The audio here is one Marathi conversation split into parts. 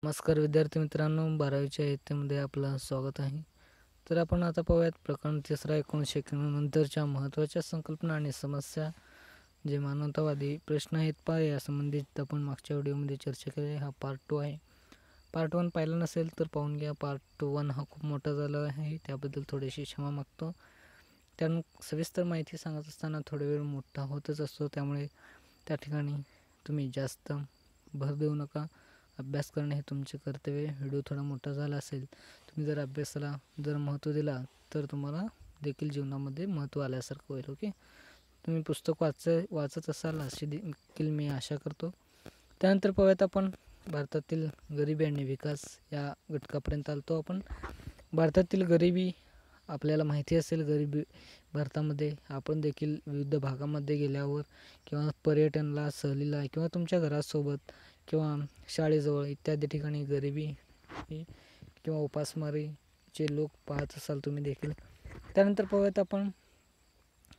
नमस्कार विद्यार्थी मित्रांनो, 12वीच्या इयत्तेमध्ये आपलं स्वागत आहे. तर आपण आता पाहूयात प्रकरण 3 1991 नंतरच्या महत्त्वाच्या संकल्पना आणि समस्या. जे मानवतावादी प्रश्न आहेत या संबंधित आपण मागच्या व्हिडिओमध्ये चर्चा केली. हा पार्ट 2 आहे. पार्ट 1 पाहिलं नसेल तर पाहून घ्या. पार्ट 1 हा खूप मोठा झाला आहे, त्याबद्दल थोडीशी क्षमा मागतो. त्यानं सविस्तर माहिती सांगत असताना थोडा वेळ मोठा होतच असतो, त्यामुळे त्या ठिकाणी तुम्ही जास्त भर देऊ नका. अभ्यास करणे हे तुमचे कर्तव्य. व्हिडिओ थोडा मोठा झाला असेल, तुम्ही जर अभ्यासाला महत्त्व दिला तर तुम्हाला देखील जीवनामध्ये महत्त्व आल्यासारखं होईल. ओके, तुम्ही पुस्तक वाचत असाल अशी देखील मी आशा करतो. त्यानंतर पाहूयात आपण भारतातील गरिबी आणि विकास या घटकापर्यंत आलतो. आपण भारतातील गरिबी आपल्याला माहिती असेल. गरिबी भारतामध्ये आपण देखील विविध भागामध्ये गेल्यावर किंवा पर्यटनाला, सहलीला किंवा तुमच्या घरासोबत किंवा शाळेजवळ इत्यादी ठिकाणी गरिबी किंवा उपासमारीचे लोक पाहत असाल तुम्ही देखील. त्यानंतर पाहूयात आपण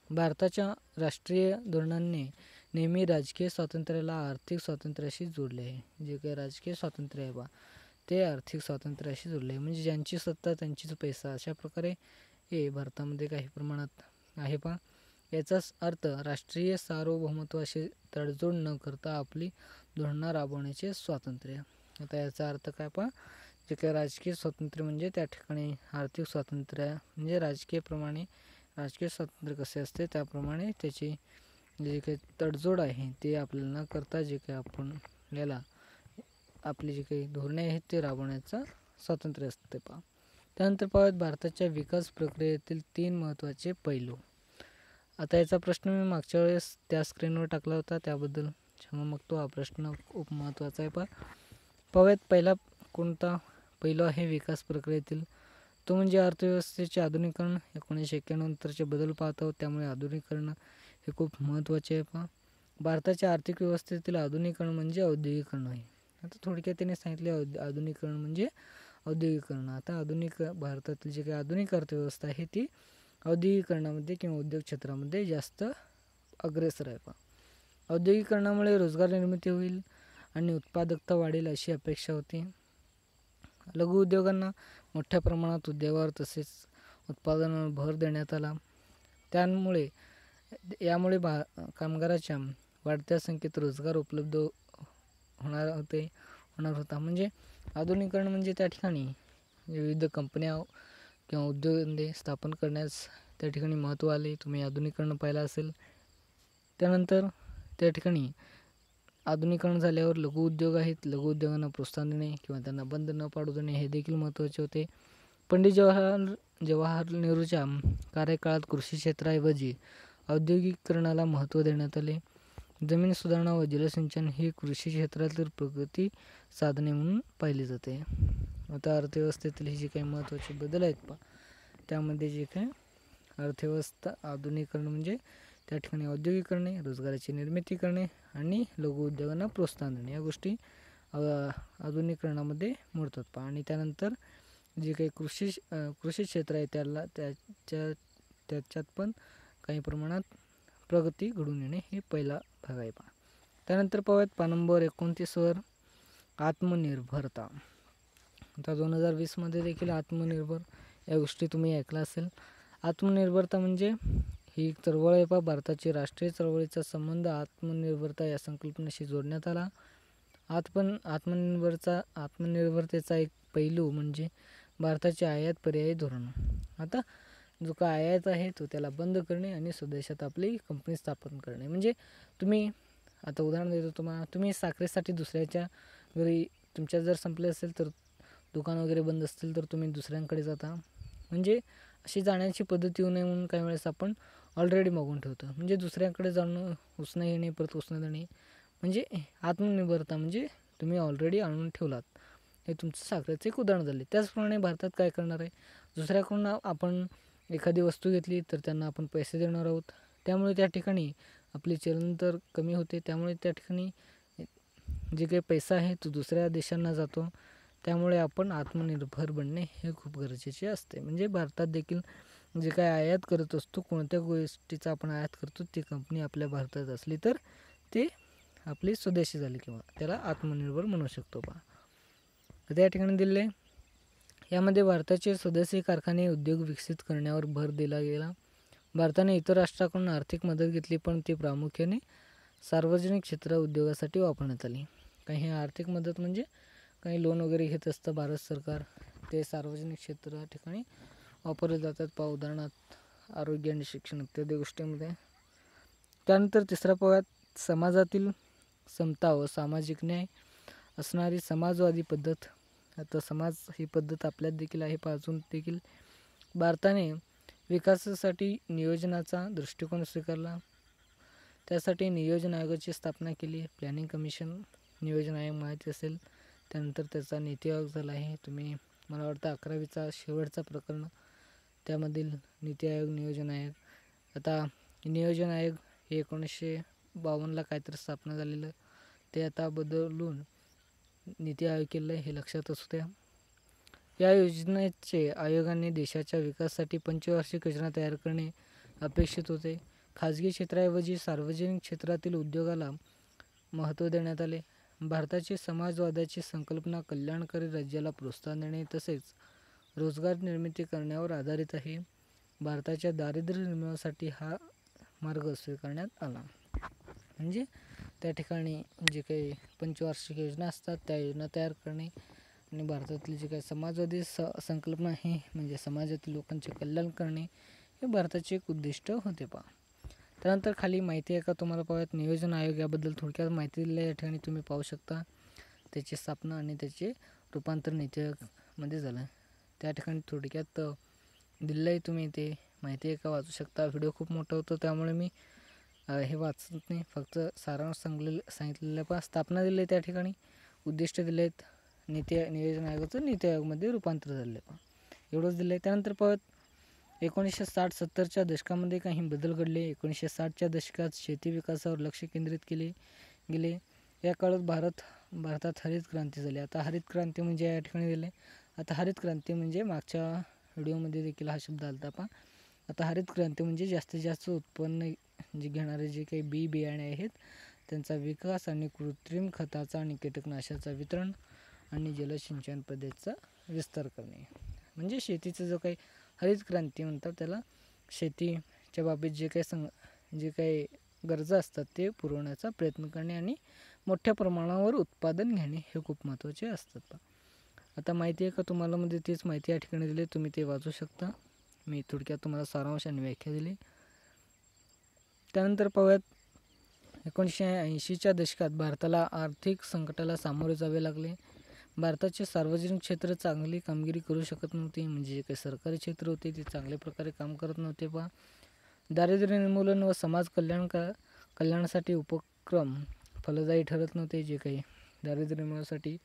भारताच्या राष्ट्रीय धोरणांनी नेहमी राजकीय स्वातंत्र्याला आर्थिक स्वातंत्र्याशी जोडले आहे. जे काही राजकीय स्वातंत्र्य आहे ते आर्थिक स्वातंत्र्याशी जोडले आहे. म्हणजे ज्यांची सत्ता त्यांचीच पैसा, अशा प्रकारे हे भारतामध्ये काही प्रमाणात आहे याचाच अर्थ राष्ट्रीय सार्वभौमत्वाशी तडजोड न करता आपली धोरणं राबवण्याचे स्वातंत्र्य. आता याचा अर्थ काय जे काही राजकीय स्वातंत्र्य म्हणजे त्या ठिकाणी आर्थिक स्वातंत्र्य म्हणजे राजकीय स्वातंत्र्य कसे असते त्याप्रमाणे त्याची जे काही तडजोड आहे ते आपल्याला न करता जे काही आपण याला आपली जी काही धोरणे आहेत ते राबवण्याचं स्वातंत्र्य असते त्यानंतर पाहूयात भारताच्या विकास प्रक्रियेतील 3 महत्त्वाचे पैलू. आता याचा प्रश्न मी मागच्या वेळेस त्या स्क्रीनवर टाकला होता, त्याबद्दल क्षमा मागतो. हा प्रश्न खूप महत्त्वाचा आहे. पाहूयात पहिला कोणता पैलू आहे विकास प्रक्रियेतील, तो म्हणजे अर्थव्यवस्थेचे आधुनिकीकरण. 1991 नंतरचे बदल पाहतो, त्यामुळे आधुनिकीकरण हे खूप महत्त्वाचे आहे. भारताच्या आर्थिक व्यवस्थेतील आधुनिकीकरण म्हणजे औद्योगिकरण आहे. आता थोडक्यात त्याने सांगितले आधुनिकीकरण म्हणजे औद्योगिकरण. आता भारतातील जी काही आधुनिक अर्थव्यवस्था आहे ती औद्योगिकरणामध्ये किंवा उद्योग क्षेत्रामध्ये जास्त अग्रेसर आहे. औद्योगिकरणामुळे रोजगार निर्मिती होईल आणि उत्पादकता वाढेल अशी अपेक्षा होती. लघु उद्योगांना मोठ्या प्रमाणात उद्योगावर तसेच उत्पादनावर भर देण्यात आला. यामुळे कामगाराच्या वाढत्या संख्येत रोजगार उपलब्ध होणार होता. म्हणजे आधुनिकीकरण म्हणजे त्या ठिकाणी विविध कंपन्या किंवा उद्योगधंदे स्थापन करण्यास त्या ठिकाणी महत्त्व आले. तुम्ही आधुनिकीकरण पाहिलं असेल. त्यानंतर त्या ठिकाणी आधुनिकीकरण झाल्यावर लघु उद्योग आहेत, लघु उद्योगांना प्रोत्साहन देणे किंवा त्यांना बंद न पाडू देणे हे देखील महत्त्वाचे होते. पंडित जवाहरलाल नेहरूच्या कार्यकाळात कृषी क्षेत्राऐवजी औद्योगिकीकरणाला महत्त्व देण्यात आले. जमीन सुधारणा व जलसिंचन ही कृषी क्षेत्रातील प्रगती साधने म्हणून पाहिली जाते. आता अर्थव्यवस्थेतील ही जी काही महत्त्वाचे बदल आहेत त्यामध्ये जे काही अर्थव्यवस्था आधुनिकीकरण म्हणजे त्या ठिकाणी औद्योगिकरणे, रोजगाराची निर्मिती करणे आणि लघु उद्योगांना प्रोत्साहन देणे या गोष्टी आधुनिकीकरणामध्ये मोडतात. आणि त्यानंतर जे काही कृषी क्षेत्र आहे त्याच्यात पण काही प्रमाणात प्रगती घडून येणे हे पहिला भाग आहे. त्यानंतर पाहूयात नंबर 29वर आत्मनिर्भरता. आता 2020 देखील आत्मनिर्भर या गोष्टी तुम्ही ऐकला असेल. आत्मनिर्भरता म्हणजे ही एक चळवळ आहे. भारताची राष्ट्रीय चळवळीचा संबंध आत्मनिर्भरता या संकल्पनेशी जोडण्यात आला. आत्मनिर्भरतेचा एक पैलू म्हणजे भारताचे आयात पर्यायी धोरण. आता जो काय आयात आहे तो त्याला बंद करणे आणि स्वदेशात आपली कंपनी स्थापन करणे. म्हणजे तुम्ही आता उदाहरण देतो तुम्हाला, तुम्ही साखरेसाठी दुसऱ्याच्या घरी तुमच्या जर संपले असेल तर दुकान वगैरे बंद असतील तर तुम्ही दुसऱ्यांकडे जाता. म्हणजे अशी जाण्याची पद्धत येऊ नये म्हणून काही वेळेस आपण ऑलरेडी मागून ठेवतो. म्हणजे दुसऱ्याकडे जाणं, उसणं येणे, परत उसणं देणे म्हणजे आत्मनिर्भरता म्हणजे तुम्ही ऑलरेडी आणून ठेवलात. हे तुमचं साखरेचं एक उदाहरण झाले. त्याचप्रमाणे भारतात काय करणार आहे, दुसऱ्याकडून आपण एखादी वस्तू घेतली तर त्यांना आपण पैसे देणार आहोत. त्यामुळे त्या ठिकाणी आपली चलन तर कमी होते. त्यामुळे त्या ठिकाणी जे काही पैसा आहे तो दुसऱ्या देशांना जातो. त्यामुळे आपण आत्मनिर्भर बनणे हे खूप गरजेचे असते. म्हणजे भारतात देखील जे काय आयात करत असतो, कोणत्या गोष्टीचा आपण आयात करतो ती कंपनी आपल्या भारतात असली तर ते आपली स्वदेशी झाली किंवा त्याला आत्मनिर्भर म्हणू शकतो. तर त्या ठिकाणी दिले यामध्ये भारताचे स्वदेशी कारखाने उद्योग विकसित करण्यावर भर दिला गेला. भारताने इतर राष्ट्रांकडून आर्थिक मदत घेतली, पण ती प्रामुख्याने सार्वजनिक क्षेत्र उद्योगासाठी वापरण्यात आली. काही आर्थिक मदत म्हणजे काही लोन वगैरे घेत असतं भारत सरकार, ते सार्वजनिक क्षेत्र या ठिकाणी वापरले जातात. उदाहरणार्थ आरोग्य आणि शिक्षण इत्यादी गोष्टींमध्ये. त्यानंतर तिसऱ्या पायात समाजातील समता व सामाजिक न्याय असणारी समाजवादी पद्धत. आता समाज ही पद्धत आपल्यात देखील आहे, अजून देखील भारताने विकासासाठी नियोजनाचा दृष्टिकोन स्वीकारला. त्यासाठी नियोजन आयोगाची स्थापना केली. प्लॅनिंग कमिशन नियोजन आयोग माहिती असेल. त्यानंतर त्याचा नीती आयोग झाला आहे. तुम्ही मला वाटतं 11वीचा शेवटचा प्रकरण त्यामधील नीती आयोग नियोजन आयोग. आता नियोजन आयोग हे 1952ला काहीतरी स्थापना झालेलं, ते आता बदलून नीती आयोग केलं हे लक्षात असू द्या. या योजनेचे आयोगाने देशाच्या विकासासाठी पंचवार्षिक योजना तयार करणे अपेक्षित होते. खाजगी क्षेत्राऐवजी सार्वजनिक क्षेत्रातील उद्योगाला महत्त्व देण्यात आले. भारताची समाजवादाची संकल्पना कल्याणकारी राज्याला प्रोत्साहन देणे तसेच रोजगार निर्मिती करण्यावर आधारित आहे. भारताच्या दारिद्र्य निर्मूलनासाठी हा मार्ग स्वीकारण्यात आला. म्हणजे त्या ठिकाणी जे काही पंचवार्षिक योजना असतात त्या योजना तयार करणे आणि भारतातली जी काही समाजवादी संकल्पना आहे म्हणजे समाजातील लोकांचे कल्याण करणे हे भारताचे एक उद्दिष्ट होते. त्यानंतर खाली माहिती आहे का तुम्हाला पाहूयात. नियोजन आयोग याबद्दल थोडक्यात माहिती दिली आहे. या ठिकाणी तुम्ही पाहू शकता त्याची स्थापना आणि त्याचे रूपांतर नीती आयोगमध्ये झालं. त्या ठिकाणी थोडक्यात दिलं आहे, तुम्ही ते माहिती आहे का वाचू शकता. व्हिडिओ खूप मोठा होतो त्यामुळे मी हे वाचत नाही, फक्त सारांश सांगितलेलं स्थापना दिली आहे. त्या ठिकाणी उद्दिष्ट दिले आहेत. नियोजन आयोगाचं नीती आयोगमध्ये रूपांतर झाले एवढंच दिलं आहे. त्यानंतर पाहत 1960-70च्या दशकामध्ये काही बदल घडले. 1960च्या दशकात शेती विकासावर लक्ष केंद्रित केले गेले. या काळात भारतात हरित क्रांती झाली. आता हरित क्रांती म्हणजे या ठिकाणी दिले. आता हरित क्रांती म्हणजे मागच्या व्हिडिओमध्ये देखील हा शब्द आला होता. आता हरित क्रांती म्हणजे जास्तीत जास्त उत्पन्न जे घेणारे जे काही बियाणे आहेत त्यांचा विकास आणि कृत्रिम खताचा आणि कीटकनाशकाचा वितरण आणि जलसिंचन पद्धतीचा विस्तार करणे. म्हणजे शेतीचं जो काही हरित क्रांती म्हणतात त्याला शेतीच्या बाबतीत जे काही गरजा असतात ते पुरवण्याचा प्रयत्न करणे आणि मोठ्या प्रमाणावर उत्पादन घेणे हे खूप महत्त्वाचे असतात. आता माहिती आहे का तुम्हाला, म्हणजे तीच माहिती या ठिकाणी दिली, तुम्ही ते वाचू शकता. मी थोडक्यात तुम्हाला सारांश आणि व्याख्या दिली. त्यानंतर पाहूयात 1980च्या दशकात भारताला आर्थिक संकटाला सामोरे जावे लागले. भारताचे सार्वजनिक क्षेत्र चांगली कामगिरी करू शकत नव्हते. म्हणजे जे काही सरकारी क्षेत्र होते ते चांगल्या प्रकारे काम करत नव्हते. दारिद्र्य निर्मूलन व समाज कल्याणासाठी उपक्रम फलदायी ठरत नव्हते. जे काही दारिद्र्य निर्मूलनासाठी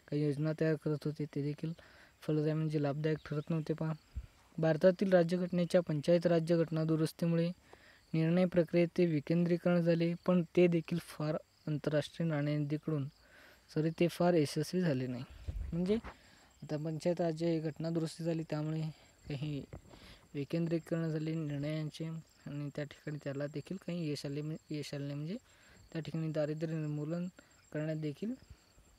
काही योजना तयार करत होते ते देखील फलदायी म्हणजे लाभदायक ठरत नव्हते. भारतातील राज्यघटनेच्या पंचायत राज्य घटना दुरुस्तीमुळे निर्णय प्रक्रियेत ते विकेंद्रीकरण झाले, पण ते देखील फार आंतरराष्ट्रीय नाणेनिधीकडून ते फार यशस्वी झाले नाही. म्हणजे आता पंचायत राज्य ही घटना दुरुस्ती झाली त्यामुळे काही विकेंद्रीकरण झाले निर्णयांचे आणि त्या ठिकाणी त्याला देखील काही यश आले नाही. म्हणजे त्या ठिकाणी दारिद्र्य निर्मूलन करण्यात देखील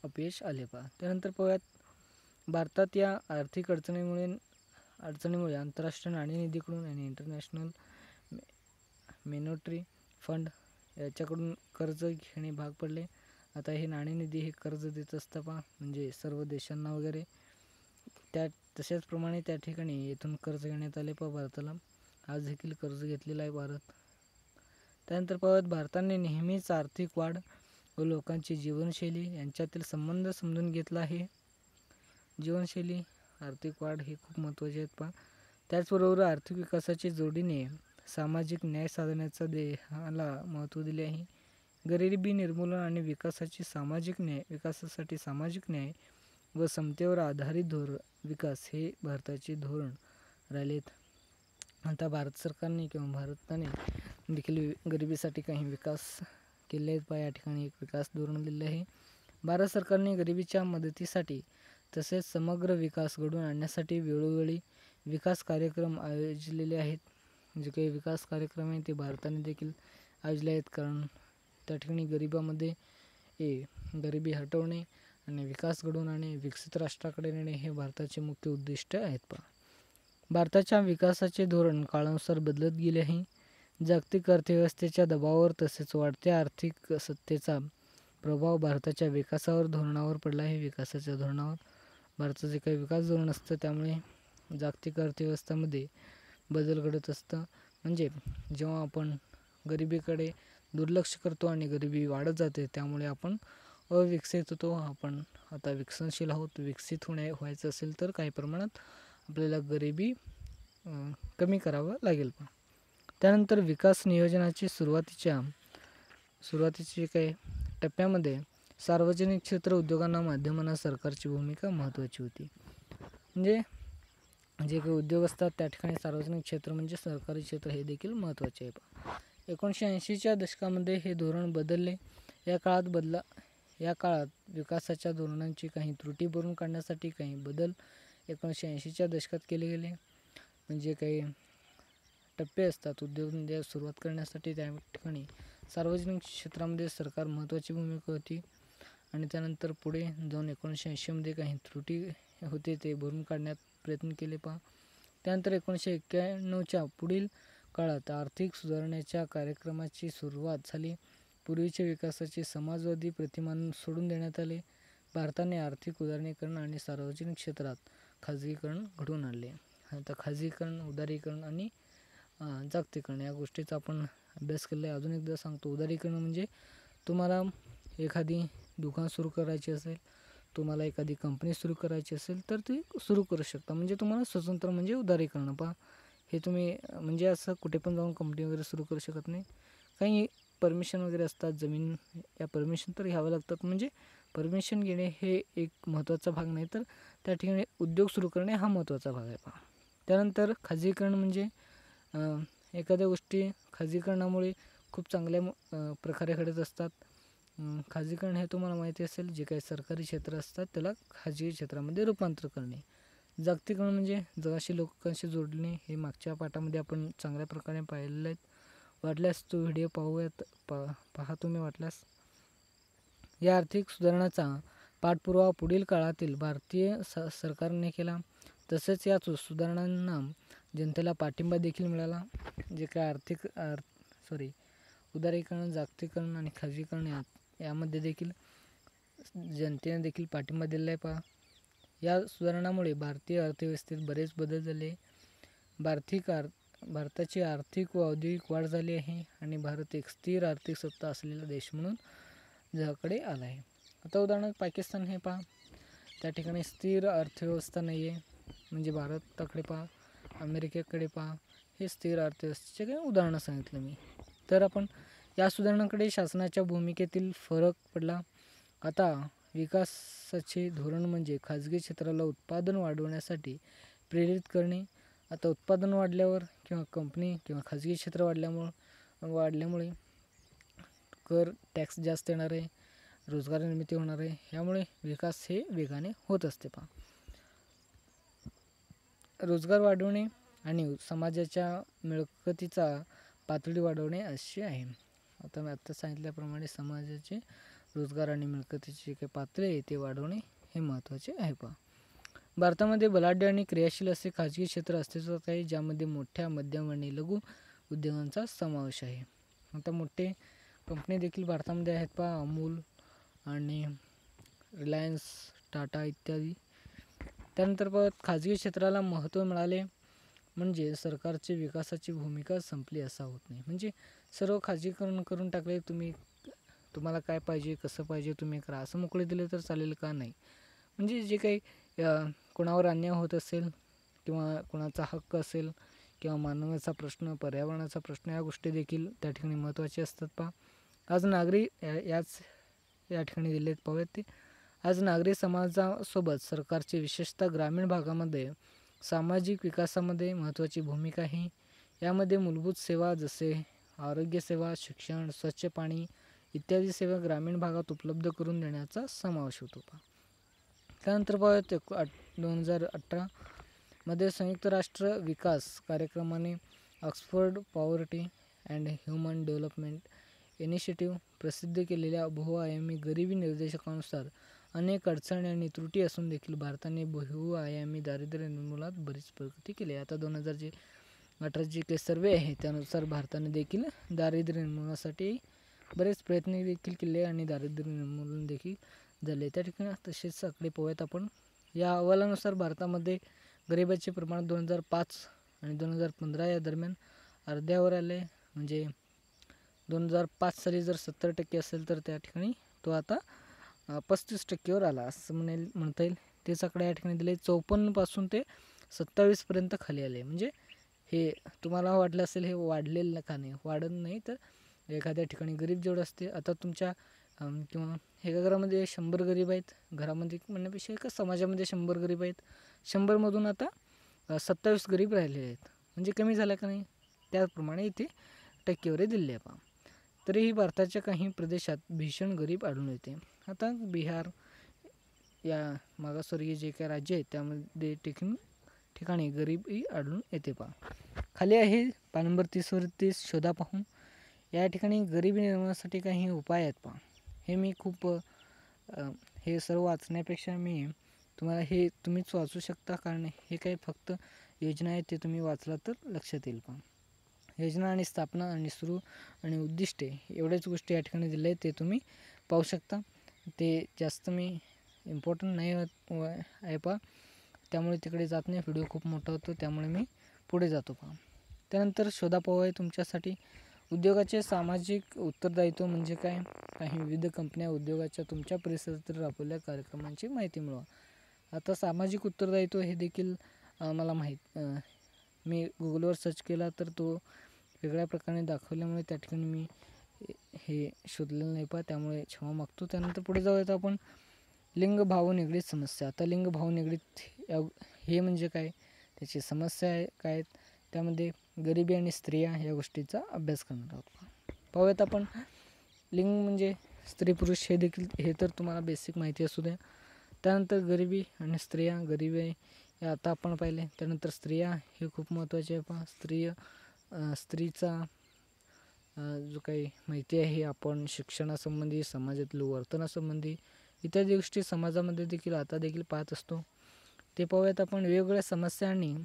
अपयश आले. त्यानंतर पाहूयात भारतात या आर्थिक अडचणीमुळे आंतरराष्ट्रीय नाणेनिधीकडून आणि इंटरनॅशनल मॉनिटरी फंड याच्याकडून कर्ज घेणे भाग पडले. आता हे नाणेनिधी हे कर्ज देत असतं म्हणजे सर्व देशांना वगैरे तशाचप्रमाणे त्या ठिकाणी येथून कर्ज घेण्यात आले भारताला. आज देखील कर्ज घेतलेला आहे भारत. त्यानंतर पाहत भारताने नेहमीच आर्थिक वाढ व लोकांची जीवनशैली यांच्यातील संबंध समजून घेतला आहे. जीवनशैली आर्थिक वाढ हे खूप महत्त्वाचे आहेत. त्याचबरोबर आर्थिक विकासाच्या जोडीने सामाजिक न्याय साधण्याचा देहाला महत्त्व दिले आहे. गरिबी निर्मूलन आणि विकासासाठी सामाजिक न्याय व समतेवर आधारित विकास हे भारताचे धोरण राहिलेत. आता भारत सरकारने किंवा भारताने देखील गरिबीसाठी काही विकास केले आहेत. या ठिकाणी एक विकास धोरण दिले आहे. भारत सरकारने गरिबीच्या मदतीसाठी तसेच समग्र विकास घडवून आणण्यासाठी वेळोवेळी विकास कार्यक्रम आयोजलेले आहेत. जे काही विकास कार्यक्रम आहे ते भारताने देखील आयोजले आहेत, कारण त्या ठिकाणी गरिबी हटवणे आणि विकास घडवून आणि विकसित राष्ट्राकडे नेणे हे भारताचे मुख्य उद्दिष्ट आहेत पहा. भारताच्या विकासाचे धोरण काळानुसार बदलत गेले आहे. जागतिक अर्थव्यवस्थेच्या दबावावर तसेच वाढत्या आर्थिक सत्तेचा प्रभाव भारताच्या विकासावर धोरणावर पडला आहे. विकासाच्या धोरणावर भारताचं जे काही विकास धोरण असतं त्यामुळे जागतिक अर्थव्यवस्थेमध्ये बदल घडत असतं. म्हणजे जेव्हा आपण गरिबीकडे दुर्लक्ष करतो आणि गरिबी वाढत जाते त्यामुळे आपण अविकसित होतो. आपण आता विकसनशील आहोत. विकसित व्हायचं असेल तर काही प्रमाणात आपल्याला गरिबी कमी करावं लागेल. पण त्यानंतर विकास नियोजनाची सुरुवातीचे काही टप्प्यामध्ये सार्वजनिक क्षेत्र उद्योगांना माध्यमांना सरकारची भूमिका महत्त्वाची होती. म्हणजे जे काही उद्योग असतात त्या ठिकाणी सार्वजनिक क्षेत्र म्हणजे सरकारी क्षेत्र हे देखील महत्त्वाचे आहे. 1980च्या दशकामध्ये हे धोरण बदलले. या काळात विकासाच्या धोरणांची काही त्रुटी भरून काढण्यासाठी काही बदल 1980च्या दशकात केले गेले. म्हणजे काही टप्पे असतात उद्योगधंदे सुरुवात करण्यासाठी त्या ठिकाणी सार्वजनिक क्षेत्रामध्ये सरकार महत्त्वाची भूमिका होती. आणि त्यानंतर पुढे जाऊन 1980मध्ये काही त्रुटी होते ते भरून काढण्यात प्रयत्न केले पहा. त्यानंतर 1991च्या पुढील काळात आर्थिक सुधारणेच्या कार्यक्रमाची सुरुवात झाली. पूर्वीचे विकासाचे समाजवादी प्रतिमान सोडून देण्यात आले. भारताने आर्थिक उदारीकरण आणि सार्वजनिक क्षेत्रात खाजगीकरण घडवून आणले. आता खाजगीकरण, उदारीकरण आणि जागतिकीकरण या गोष्टीचा आपण अभ्यास केला आहे. अजून एकदा सांगतो, उदारीकरण म्हणजे तुम्हाला एखादी दुकान सुरू करायची असेल, तुम्हाला एखादी कंपनी सुरू करायची असेल तर ती सुरू करू शकता. म्हणजे तुम्हाला स्वतंत्र म्हणजे उदारीकरण पहा. हे तुम्ही म्हणजे असं कुठे पण जाऊन कंपनी वगैरे सुरू करू शकत नाही. काही परमिशन वगैरे असतात, जमीन या परमिशन तर घ्यावं लागतात. म्हणजे परमिशन घेणे हे एक महत्त्वाचा भाग नाही, तर त्या ठिकाणी उद्योग सुरू करणे हा महत्त्वाचा भाग आहे पहा. त्यानंतर खाजगीकरण म्हणजे एखाद्या गोष्टी खाजगीकरणामुळे खूप चांगल्या प्रकारे घडत असतात. खाजगीकरण हे तुम्हाला माहिती असेल, जे काही सरकारी क्षेत्र असतात त्याला खाजगी क्षेत्रामध्ये रूपांतर करणे. जागतिकीकरण म्हणजे जगाशी लोकांशी जोडणे. हे मागच्या पाठामध्ये आपण चांगल्या प्रकारे पाहिलेले आहेत. वाटल्यास तो व्हिडिओ पहा तुम्ही वाटल्यास. या आर्थिक सुधारणाचा पाठपुरावा पुढील काळातील भारतीय सरकारने केला. तसेच या सुधारणांना जनतेला पाठिंबा देखील मिळाला. जे काय उदारीकरण, जागतिकीकरण आणि खाजगीकरण यामध्ये देखील जनतेने देखील पाठिंबा दिलेला आहे पहा. या सुधारणामुळे भारतीय अर्थव्यवस्थेत बरेच बदल झाले. भारताची आर्थिक व औद्योगिक वाढ झाली आहे आणि भारत एक स्थिर आर्थिक सत्ता असलेला देश म्हणून जगाकडे आला आहे. आता उदाहरणार्थ पाकिस्तान हे पहा, त्या ठिकाणी स्थिर अर्थव्यवस्था नाही आहे. म्हणजे भारताकडे पहा, अमेरिकेकडे पहा, हे स्थिर अर्थव्यवस्थेचे काही उदाहरणं सांगितलं मी. तर आपण या सुधारणांकडे शासनाच्या भूमिकेतील फरक पडला. आता विकासाचे धोरण म्हणजे खाजगी क्षेत्राला उत्पादन वाढवण्यासाठी प्रेरित करणे. आता उत्पादन वाढल्यावर किंवा कंपनी किंवा खाजगी क्षेत्र वाढल्यामुळे कर टॅक्स जास्त येणार आहे, रोजगार निर्मिती होणार आहे. यामुळे विकास हे वेगाने होत असते पहा. रोजगार वाढवणे आणि समाजाच्या मिळकतीचा पातळी वाढवणे असे आहे. आता मी आत्ता सांगितल्याप्रमाणे समाजाचे रोजगार आणि मिळकतीची काही पातळी आहे ते वाढवणे हे महत्त्वाचे आहे पहा. भारतामध्ये बलाढ्य आणि क्रियाशील असे खाजगी क्षेत्र अस्तित्वात आहे, ज्यामध्ये मोठ्या, मध्यम आणि लघु उद्योगांचा समावेश आहे. आता मोठे कंपनी देखील भारतामध्ये आहेत पहा, अमूल आणि रिलायन्स, टाटा इत्यादी. त्यानंतर खाजगी क्षेत्राला महत्त्व मिळाले म्हणजे सरकारची विकासाची भूमिका संपली असा होत नाही. म्हणजे सर्व खाजगीकरण करून टाकले. तुम्हाला काय पाहिजे, कसं पाहिजे तुम्ही करा, असं मोकळे दिले तर चालेल का? नाही. म्हणजे जे काही कोणावर अन्याय होत असेल किंवा कोणाचा हक्क असेल किंवा मानवाचा प्रश्न, पर्यावरणाचा प्रश्न, या गोष्टी देखील त्या ठिकाणी महत्त्वाचे असतात पहा. आज नागरी या ठिकाणी दिलेत पाहूयात ते. आज नागरी समाजासोबत सरकारची विशेषतः ग्रामीण भागामध्ये सामाजिक विकासामध्ये महत्त्वाची भूमिका आहे. यामध्ये मूलभूत सेवा जसे आरोग्य सेवा, शिक्षण, स्वच्छ पाणी इत्यादी सेवा ग्रामीण भागात उपलब्ध करून देण्याचा समावेश होतो पहा. त्यानंतर पाहूयात 2018 मध्ये संयुक्त राष्ट्र विकास कार्यक्रमाने Oxford poverty and human development initiative प्रसिद्ध केलेल्या बहुआयामी गरिबी निर्देशकानुसार अनेक अडचणी आणि त्रुटी असून देखील भारताने बहुआयामी दारिद्र्य निर्मूलनात बरीच प्रगती केली. आता 2018ची काही सर्वे आहे त्यानुसार भारताने देखील दारिद्र्य निर्मूलनासाठी बरेच प्रयत्न देखील केले आणि दारिद्र्य निर्मूलन देखील झाले. त्या ठिकाणी तसेच आकडे पाहूयात आपण. या अहवालानुसार भारतामध्ये गरिबांचे प्रमाण 2005 आणि 2015 या दरम्यान अर्ध्यावर आले. म्हणजे 2005 साली जर 70% असेल तर त्या ठिकाणी तो आता 35%वर आला असं म्हणता येईल. तेच आकडे या ठिकाणी दिले. 54 पासून ते 27 पर्यंत खाली आले. म्हणजे हे तुम्हाला वाटलं असेल हे वाढलेलं का नाही, वाढत नाही तर एखाद्या ठिकाणी गरीब जेवढं असते. आता तुमच्या किंवा एका घरामध्ये 100 गरीब आहेत, घरामध्ये म्हणण्यापेक्षा एका समाजामध्ये 100 गरीब आहेत, 100मधून आता 27 गरीब राहिलेले आहेत. म्हणजे कमी झालं का नाही. त्याचप्रमाणे इथे टक्केवारी दिली आहे पहा. तरीही भारताच्या काही प्रदेशात भीषण गरीब आढळून येते. आता बिहार या मागासवर्गीय जे काही राज्य आहेत त्यामध्ये ठिकाणी गरीबी आढळून येते पहा. खाली आहे नंबर 30 शोधा पाहून. या ठिकाणी गरिबी निर्मूलनासाठी काही उपाय आहेत पहा. हे मी खूप हे सर्व वाचण्यापेक्षा मी तुम्हाला हे तुम्हीच वाचू शकता, कारण हे काही फक्त योजना आहेत ते तुम्ही वाचला तर लक्षात येईल पहा. योजना आणि स्थापना आणि सुरू आणि उद्दिष्टे एवढ्याच गोष्टी या ठिकाणी दिल्या आहेत ते तुम्ही पाहू शकता. ते जास्त मी इम्पॉर्टंट नाही आहे पहा, त्यामुळे तिकडे जात नाही. व्हिडिओ खूप मोठा होतो त्यामुळे मी पुढे जातो पहा. त्यानंतर शोधा पाहू आहे तुमच्यासाठी. उद्योगाचे सामाजिक उत्तरदायित्व म्हणजे काय. काही विविध कंपन्या उद्योगाच्या तुमच्या परिसरातील राबवलेल्या कार्यक्रमांची माहिती मिळवा. आता सामाजिक उत्तरदायित्व हे देखील मला मी गुगलवर सर्च केला तर तो वेगळ्या प्रकारे दाखवल्यामुळे त्या ठिकाणी मी हे शोधलेलं नाही पहा, त्यामुळे क्षमा मागतो. त्यानंतर पुढे जाऊयात आपण. लिंग भाव निगडीत समस्या. आता लिंग भाव निगडीत हे म्हणजे काय, त्याची समस्या काय आहेत, त्यामध्ये गरिबी आणि स्त्रिया या गोष्टीचा अभ्यास करणार आहोत. पाहूयात आपण. लिंग म्हणजे स्त्री पुरुष हे तर तुम्हाला बेसिक माहिती असू द्या. त्यानंतर गरिबी आणि स्त्रिया. गरिबी हे आता आपण पाहिले. त्यानंतर स्त्रिया हे खूप महत्त्वाचे आहे पहा. स्त्रीचा जो काही माहिती आहे आपण शिक्षणासंबंधी, समाजातील वर्तनासंबंधी इत्यादी गोष्टी समाजामध्ये देखील आता देखील पाहत असतो. ते पाहूयात आपण. वेगवेगळ्या समस्या आणि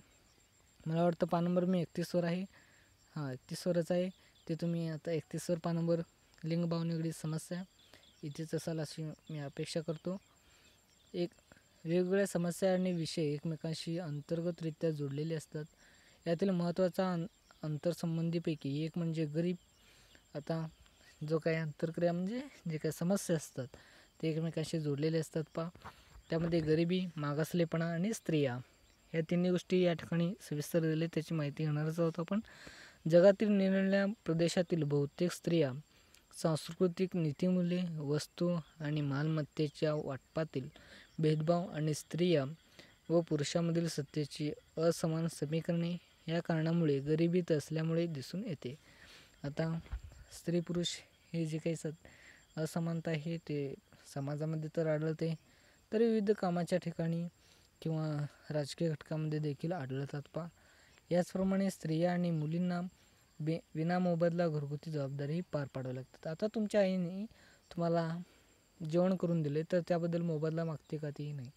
मला वाटतं नंबर मी 31वर आहे. 31वरच आहे ते. तुम्ही आता 31वर नंबर लिंग भाव निगडीत समस्या इथेच असाल अशी मी अपेक्षा करतो. वेगवेगळ्या समस्या आणि विषय एकमेकांशी अंतर्गतरित्या जोडलेले असतात. यातील महत्त्वाचा अंतरसंबंधीपैकी एक म्हणजे गरीब. आता जो काही अंतरक्रिया म्हणजे जे काही समस्या असतात ते एकमेकांशी जोडलेले असतात पहा. त्यामध्ये गरिबी, मागासलेपणा आणि स्त्रिया या तिन्ही गोष्टी या ठिकाणी सविस्तर दिले, त्याची माहिती घेणारच आहोत आपण. जगातील निरनिराळ्या प्रदेशातील बहुतेक स्त्रिया सांस्कृतिक नीतिमूल्ये, वस्तू आणि मालमत्तेच्या वाटपातील भेदभाव आणि स्त्रिया व पुरुषांमधील सत्तेची असमान समीकरणे या कारणामुळे गरिबीत असल्यामुळे दिसून येते. आता स्त्री पुरुष हे जे काही असमानता आहे ते समाजामध्ये तर आढळते, तरी विविध कामाच्या ठिकाणी किंवा राजकीय घटकामध्ये देखील आढळतात पहा. याचप्रमाणे स्त्रिया आणि मुलींना विनामोबदला घरगुती जबाबदारी पार पाडावी लागतात. आता तुमच्या आईने तुम्हाला जेवण करून दिले तर त्याबद्दल मोबदला मागते का, ती नाही.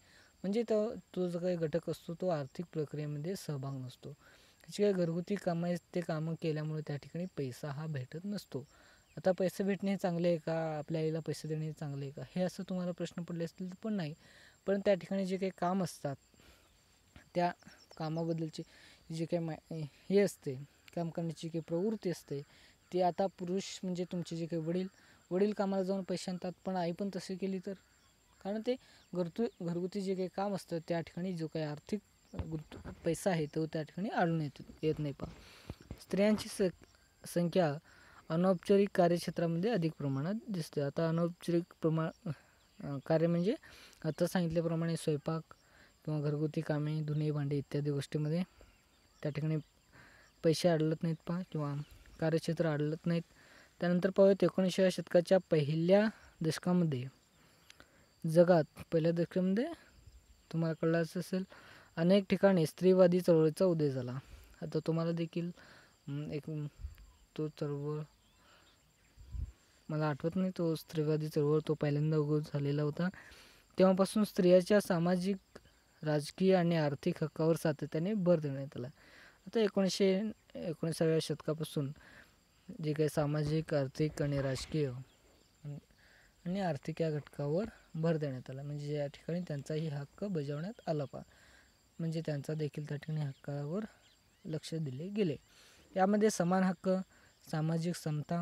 म्हणजे तो जो काही घटक असतो तो आर्थिक प्रक्रियेमध्ये सहभाग नसतो. त्याची काही घरगुती कामं आहेत, ते कामं केल्यामुळे त्या ठिकाणी पैसा हा भेटत नसतो. आता पैसे भेटणे चांगले आहे का, आपल्या आईला पैसे देणे चांगले आहे का, हे असं तुम्हाला प्रश्न पडले असतील तर पण नाही. पण त्या ठिकाणी जे काही काम असतात त्या कामाबद्दलची जे काही हे असते, काम करण्याची काही प्रवृत्ती असते ती आता पुरुष म्हणजे तुमचे जे काही वडील कामाला जाऊन पैसे आणतात, पण आई पण तसे केली तर, कारण ते घरगुती जे काही काम असतं त्या ठिकाणी जो काही आर्थिक पैसा आहे तो त्या ठिकाणी आढळून येत नाही पहा. स्त्रियांची संख्या अनौपचारिक कार्यक्षेत्रामध्ये अधिक प्रमाणात दिसते. आता अनौपचारिक कार्य म्हणजे आता सांगितल्याप्रमाणे स्वयंपाक किंवा घरगुती कामे, धुणे भांडे इत्यादी गोष्टीमध्ये त्या ठिकाणी पैसे आढळत नाहीत पहा, किंवा कार्यक्षेत्र आढळत नाहीत. त्यानंतर पाहूयात 1900 शतकाच्या पहिल्या दशकामध्ये तुम्हाला कळलंच असेल अनेक ठिकाणी स्त्रीवादी चळवळीचा उदय झाला. आता तुम्हाला देखील तो चळवळ मला आठवत नाही, तो स्त्रीवादी चळवळ तो पहिल्यांदा उगव झालेला होता. तेव्हापासून स्त्रियाच्या सामाजिक, राजकीय आणि आर्थिक हक्कावर सातत्याने भर देण्यात आला. आता 19व्या शतकापासून जे काही सामाजिक, आर्थिक आणि राजकीय आणि आर्थिक या घटकावर भर देण्यात आला. म्हणजे या ठिकाणी त्यांचाही हक्क बजावण्यात आला म्हणजे त्यांचा देखील त्या ठिकाणी हक्कावर लक्ष दिले गेले. यामध्ये समान हक्क, सामाजिक समता,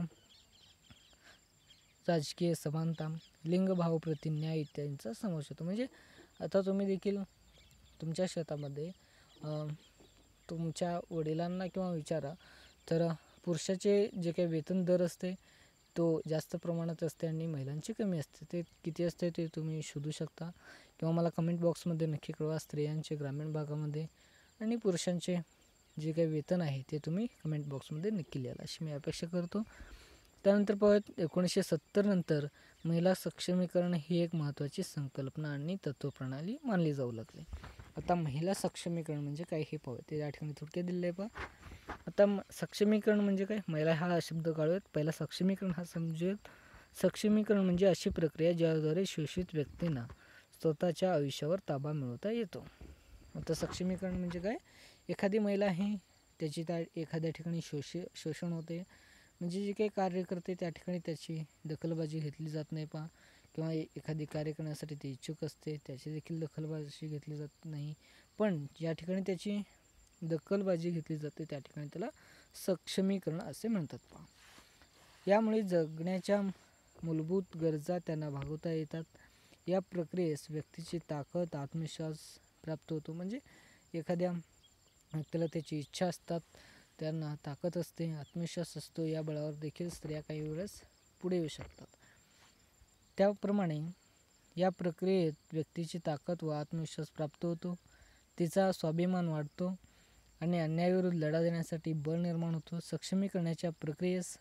राजकीय समानता, लिंगभाव प्रति न्याय इत्यादींचा समावेश होतो. म्हणजे आता तुम्ही देखील तुमच्या शेतामध्ये तुमच्या वडिलांना किंवा विचारा तर पुरुषाचे जे काही वेतन दर असते तो जास्त प्रमाणात असते आणि महिलांची कमी असते. ते किती असते ते तुम्ही शोधू शकता किंवा मला कमेंट बॉक्समध्ये नक्की कळवा. स्त्रियांचे ग्रामीण भागामध्ये आणि पुरुषांचे जे काही वेतन आहे ते तुम्ही कमेंट बॉक्समध्ये नक्की लिहाल अशी मी अपेक्षा करतो. त्यानंतर पाहूयात 1970 नंतर महिला सक्षमीकरण ही एक महत्त्वाची संकल्पना आणि तत्त्वप्रणाली मानली जाऊ लागली. आता महिला सक्षमीकरण म्हणजे काय हे पाहूया. ते या ठिकाणी थोडक्यात दिले आहे पहा. आता सक्षमीकरण म्हणजे काय, महिला हा शब्द काढूयात. पहिला सक्षमीकरण हा समजूयात. सक्षमीकरण म्हणजे अशी प्रक्रिया ज्याद्वारे शोषित व्यक्तींना स्वतःच्या आयुष्यावर ताबा मिळवता येतो. आता सक्षमीकरण म्हणजे काय, एखादी महिला आहे त्याची एखाद्या ठिकाणी शोषण होते, म्हणजे जे काही कार्य करते त्या ठिकाणी त्याची दखलबाजी घेतली जात नाही पहा, किंवा एखादी कार्य करण्यासाठी ती इच्छुक असते त्याची देखील दखलबाजी घेतली जात नाही, पण ज्या ठिकाणी त्याची दखलबाजी घेतली जाते त्या ठिकाणी त्याला सक्षमीकरण असे म्हणतात पहा. यामुळे जगण्याच्या मूलभूत गरजा त्यांना भागवता येतात. या प्रक्रियेस व्यक्तीची ताकद, आत्मविश्वास प्राप्त होतो. म्हणजे एखाद्या व्यक्तीला त्याची इच्छा असतात, त्यांना ताकद असते, आत्मविश्वास असतो, या बळावर देखील स्त्रिया काही वेळेस पुढे येऊ शकतात. त्याप्रमाणे या प्रक्रियेत व्यक्तीची ताकद व आत्मविश्वास प्राप्त होतो, तिचा स्वाभिमान वाढतो आणि अन्यायाविरुद्ध लढा देण्यासाठी बळ निर्माण होतो. सक्षमीकरणाच्या प्रक्रियेस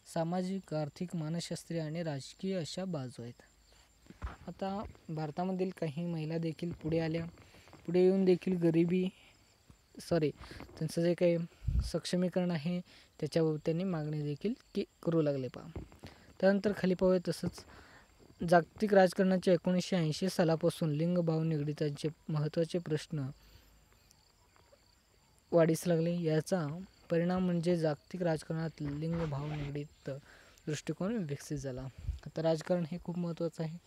सामाजिक, आर्थिक, मानसशास्त्रीय आणि राजकीय अशा बाजू आहेत. आता भारतामधील काही महिला देखील पुढे आल्या, पुढे येऊन देखील त्यांचं जे काही सक्षमीकरण आहे त्याच्याबाबत त्यांनी मागणी देखील करू लागले पहा. त्यानंतर खाली पाहूया. तसंच जागतिक राजकारणाच्या 1980 सालापासून लिंगभाव निगडितांचे महत्त्वाचे प्रश्न वाढीस लागले. याचा परिणाम म्हणजे जागतिक राजकारणात लिंगभाव निगडित दृष्टिकोन विकसित झाला. आता राजकारण हे खूप महत्त्वाचं आहे.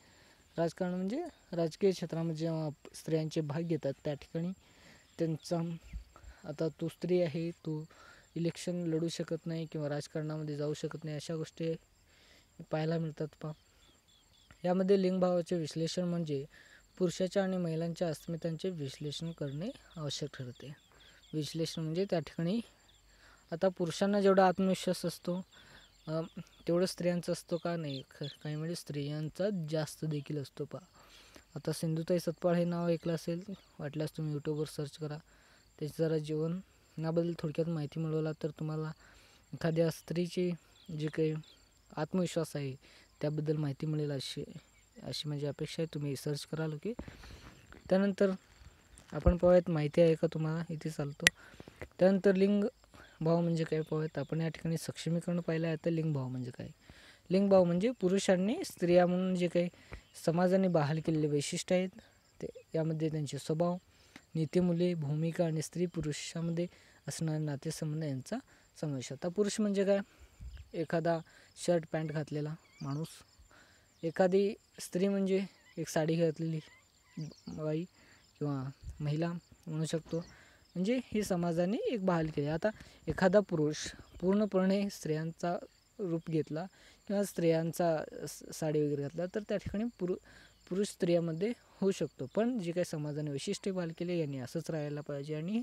राजकारण म्हणजे राजकीय क्षेत्रामध्ये जेव्हा स्त्रियांचे भाग घेतात त्या ठिकाणी त्यांचा, आता तो स्त्री आहे तो इलेक्शन लढू शकत नाही किंवा राजकारणामध्ये जाऊ शकत नाही, अशा गोष्टी पाहायला मिळतात पहा. यामध्ये लिंगभावाचे विश्लेषण म्हणजे पुरुषाच्या आणि महिलांच्या अस्मितांचे विश्लेषण करणे आवश्यक ठरते. विश्लेषण म्हणजे त्या ठिकाणी आता पुरुषांना जेवढा आत्मविश्वास असतो तेवढं स्त्रियांचा असतो का, नाही, काही म्हणजे स्त्रियांचा जास्त देखील असतो पहा. आता सिंधुताई सतपाळ हे नाव ऐकलं असेल, वाटल्यास तुम्ही यूट्यूबवर सर्च करा. त्याची जरा जीवनाबद्दल थोडक्यात माहिती मिळवला तर तुम्हाला एखाद्या स्त्रीची जे काही आत्मविश्वास आहे त्याबद्दल माहिती मिळेल अशी माझी अपेक्षा आहे. तुम्ही सर्च कराल की. त्यानंतर आपण पाहूयात, माहिती आहे का तुम्हाला, इथे चालतो. त्यानंतर लिंगभाव म्हणजे काय पाहूयात आपण. या ठिकाणी सक्षमीकरण पाहिलं आहे. आता लिंगभाव म्हणजे काय. लिंगभाव म्हणजे पुरुषांनी स्त्रिया म्हणून जे काही समाजाने बहाल केलेले वैशिष्ट्य आहेत ते, यामध्ये त्यांचे स्वभाव, नीतिमूल्ये, भूमिका आणि स्त्री पुरुषामध्ये असणारे नातेसंबंध यांचा समावेश. आता पुरुष म्हणजे काय, एखादा शर्ट पॅन्ट घातलेला माणूस. एखादी स्त्री म्हणजे एक साडी घातलेली बाई किंवा महिला म्हणू शकतो. म्हणजे ही समाजाने एक बहाल केली. आता एखादा पुरुष पूर्णपणे स्त्रियांचा रूप घेतला किंवा स्त्रियांचा साडी वगैरे घातला तर त्या ठिकाणी पुरुष स्त्रियामध्ये होऊ शकतो. पण जे काही समाजाने वैशिष्ट्य बहाल केले यांनी असंच राहायला पाहिजे आणि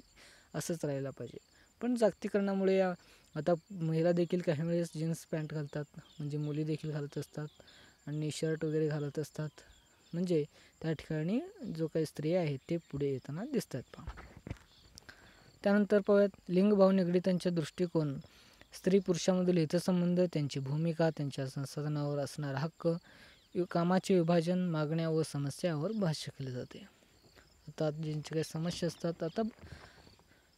असंच राहायला पाहिजे. पण जागतिकीकरणामुळे आता महिला देखील काही वेळेस जीन्स पॅन्ट घालतात, म्हणजे मुली देखील घालत असतात आणि शर्ट वगैरे घालत असतात. म्हणजे त्या ठिकाणी जो काही स्त्रिया आहेत ते पुढे येताना दिसतात पहा. त्यानंतर पाहूयात लिंगभाव निगडितांचे दृष्टिकोन. स्त्री पुरुषामधील हितसंबंध, त्यांची भूमिका, त्यांच्या संसाधनावर असणारा हक्क, कामाचे विभाजन, मागण्या व समस्यावर भाष्य केले जाते. आता ज्यांच्या काही समस्या असतात, आता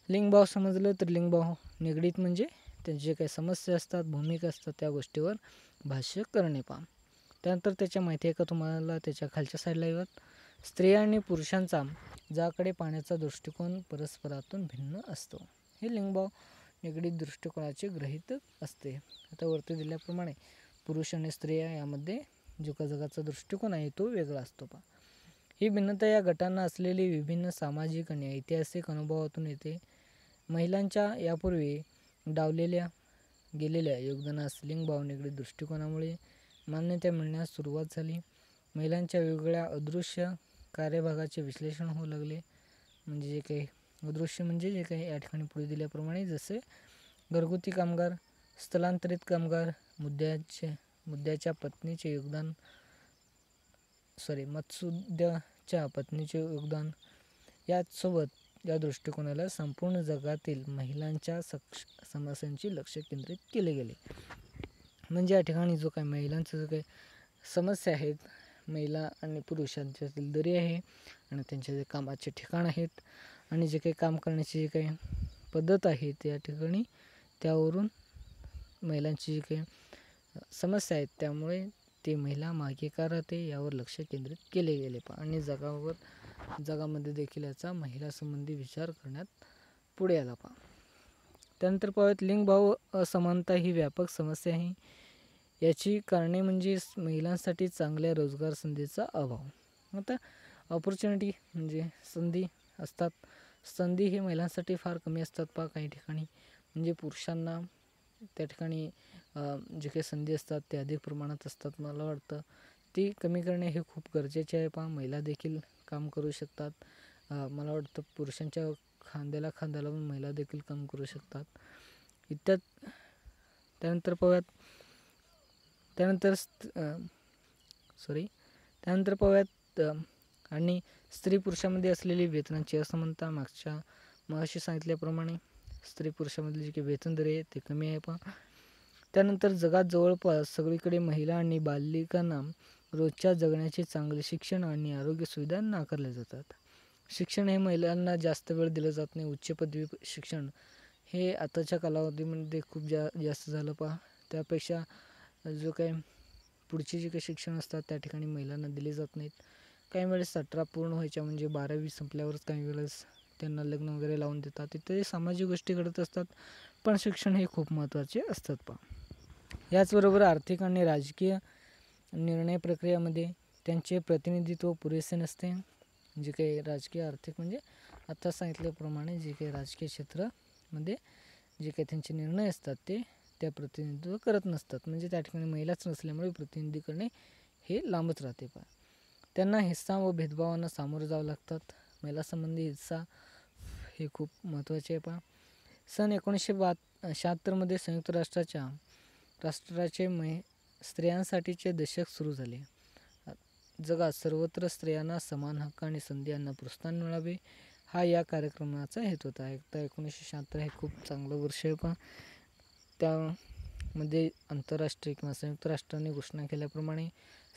लिंगभाव समजलं तर लिंगभाव निगडित म्हणजे त्यांचे जे काही समस्या असतात, भूमिका असतात त्या गोष्टीवर भाष्य करणे पहा. त्यानंतर त्याच्या माहिती आहे का तुम्हाला त्याच्या खालच्या साईडला येतात स्त्रिया आणि पुरुषांचा जाकडे पाहण्याचा दृष्टिकोन परस्परातून भिन्न असतो. हे लिंगभाव निगडीत दृष्टिकोनाचे गृहीत असते. आता वरती दिल्याप्रमाणे पुरुष आणि स्त्रिया यामध्ये जो का जगाचा दृष्टिकोन आहे तो वेगळा असतो. पहा ही भिन्नता या गटांना असलेली विभिन्न सामाजिक आणि ऐतिहासिक अनुभवातून येते. महिलांच्या यापूर्वी डावलेल्या गेलेल्या योगदानास लिंगभाव निगडीत दृष्टिकोनामुळे मान्यता मिळण्यास सुरुवात झाली. महिलांच्या वेगवेगळ्या अदृश्य कार्यभागाचे विश्लेषण होऊ लागले. म्हणजे जे काही अदृश्य म्हणजे जे काही या ठिकाणी पुढे दिल्याप्रमाणे जसे घरगुती कामगार, स्थलांतरित कामगार, मुद्द्याच्या पत्नीचे योगदान मत्स्योद्याच्या पत्नीचे योगदान यासोबत या दृष्टिकोनाला संपूर्ण जगातील महिलांच्या समस्यांची लक्ष केंद्रित केले गेले. म्हणजे या ठिकाणी जो काही महिलांचं जो काही समस्या आहेत, महिला आणि पुरुषांच्यातील दरी आहे आणि त्यांचे जे कामाचे ठिकाण आहेत आणि जे काही काम करण्याची जी काही पद्धत आहे त्या ठिकाणी त्यावरून महिलांची जी काही समस्या आहेत त्यामुळे ते महिला मागे का राहते यावर लक्ष केंद्रित केले गेले. आणि जगामध्ये देखील याचा महिला संबंधी विचार करण्यात पुढे आला. त्यानंतर पाहूयात लिंगभाव असमानता ही व्यापक समस्या आहे. याची कारणे म्हणजे महिलांसाठी चांगल्या रोजगार संधीचा अभाव. आता ऑपॉर्च्युनिटी म्हणजे संधी असतात, संधी हे महिलांसाठी फार कमी असतात. काही ठिकाणी म्हणजे पुरुषांना त्या ठिकाणी जे काही संधी असतात ते अधिक प्रमाणात असतात. मला वाटतं ती कमी करणे हे खूप गरजेचे आहे. महिला देखील काम करू शकतात. मला वाटतं पुरुषांच्या खांद्याला खांदा लावून महिला देखील काम करू शकतात. त्यानंतर पाहूयात आणि स्त्री पुरुषामध्ये असलेली वेतनाची असमानता मागाशी सांगितल्याप्रमाणे स्त्री पुरुषामधली जी काही वेतन दर आहे ते कमी आहे. त्यानंतर जगात जवळपास सगळीकडे महिला आणि बालिकांना रोजच्या जगण्याचे चांगले शिक्षण आणि आरोग्य सुविधा नाकारल्या जातात. शिक्षण हे महिलांना जास्त वेळ दिलं जात नाही. उच्च पदवी शिक्षण हे आताच्या कालावधीमध्ये खूप जास्त झालं. त्यापेक्षा जो काही पुढचे जे काही शिक्षण असतात त्या ठिकाणी महिलांना दिले जात नाहीत. काही वेळेस 18 पूर्ण व्हायच्या म्हणजे 12वी संपल्यावरच काही वेळेस त्यांना लग्न वगैरे लावून देतात. इत्यादी सामाजिक गोष्टी घडत असतात. पण शिक्षण हे खूप महत्त्वाचे असतात. याचबरोबर आर्थिक आणि राजकीय निर्णय प्रक्रियामध्ये त्यांचे प्रतिनिधित्व पुरेसे नसते. जे काही राजकीय आर्थिक म्हणजे आता सांगितल्याप्रमाणे जे काही राजकीय क्षेत्रामध्ये जे काही त्यांचे निर्णय असतात ते त्या प्रतिनिधित्व करत नसतात. म्हणजे त्या ठिकाणी महिलाच नसल्यामुळे प्रतिनिधी करणे हे लांबच राहते. त्यांना हिंसा व भेदभावांना सामोरे जावं लागतात. महिला संबंधी हिंसा हे खूप महत्त्वाचे आहे. सन 1976 संयुक्त राष्ट्राचे स्त्रियांसाठीचे दशक सुरू झाले. जगात सर्वत्र स्त्रियांना समान हक्क आणि संधी यांना प्रोत्साहन मिळावे हा या कार्यक्रमाचा हेतू होता. 1976 हे खूप चांगलं वर्ष आहे. त्यामध्ये आंतरराष्ट्रीय किंवा संयुक्त राष्ट्रांनी घोषणा केल्याप्रमाणे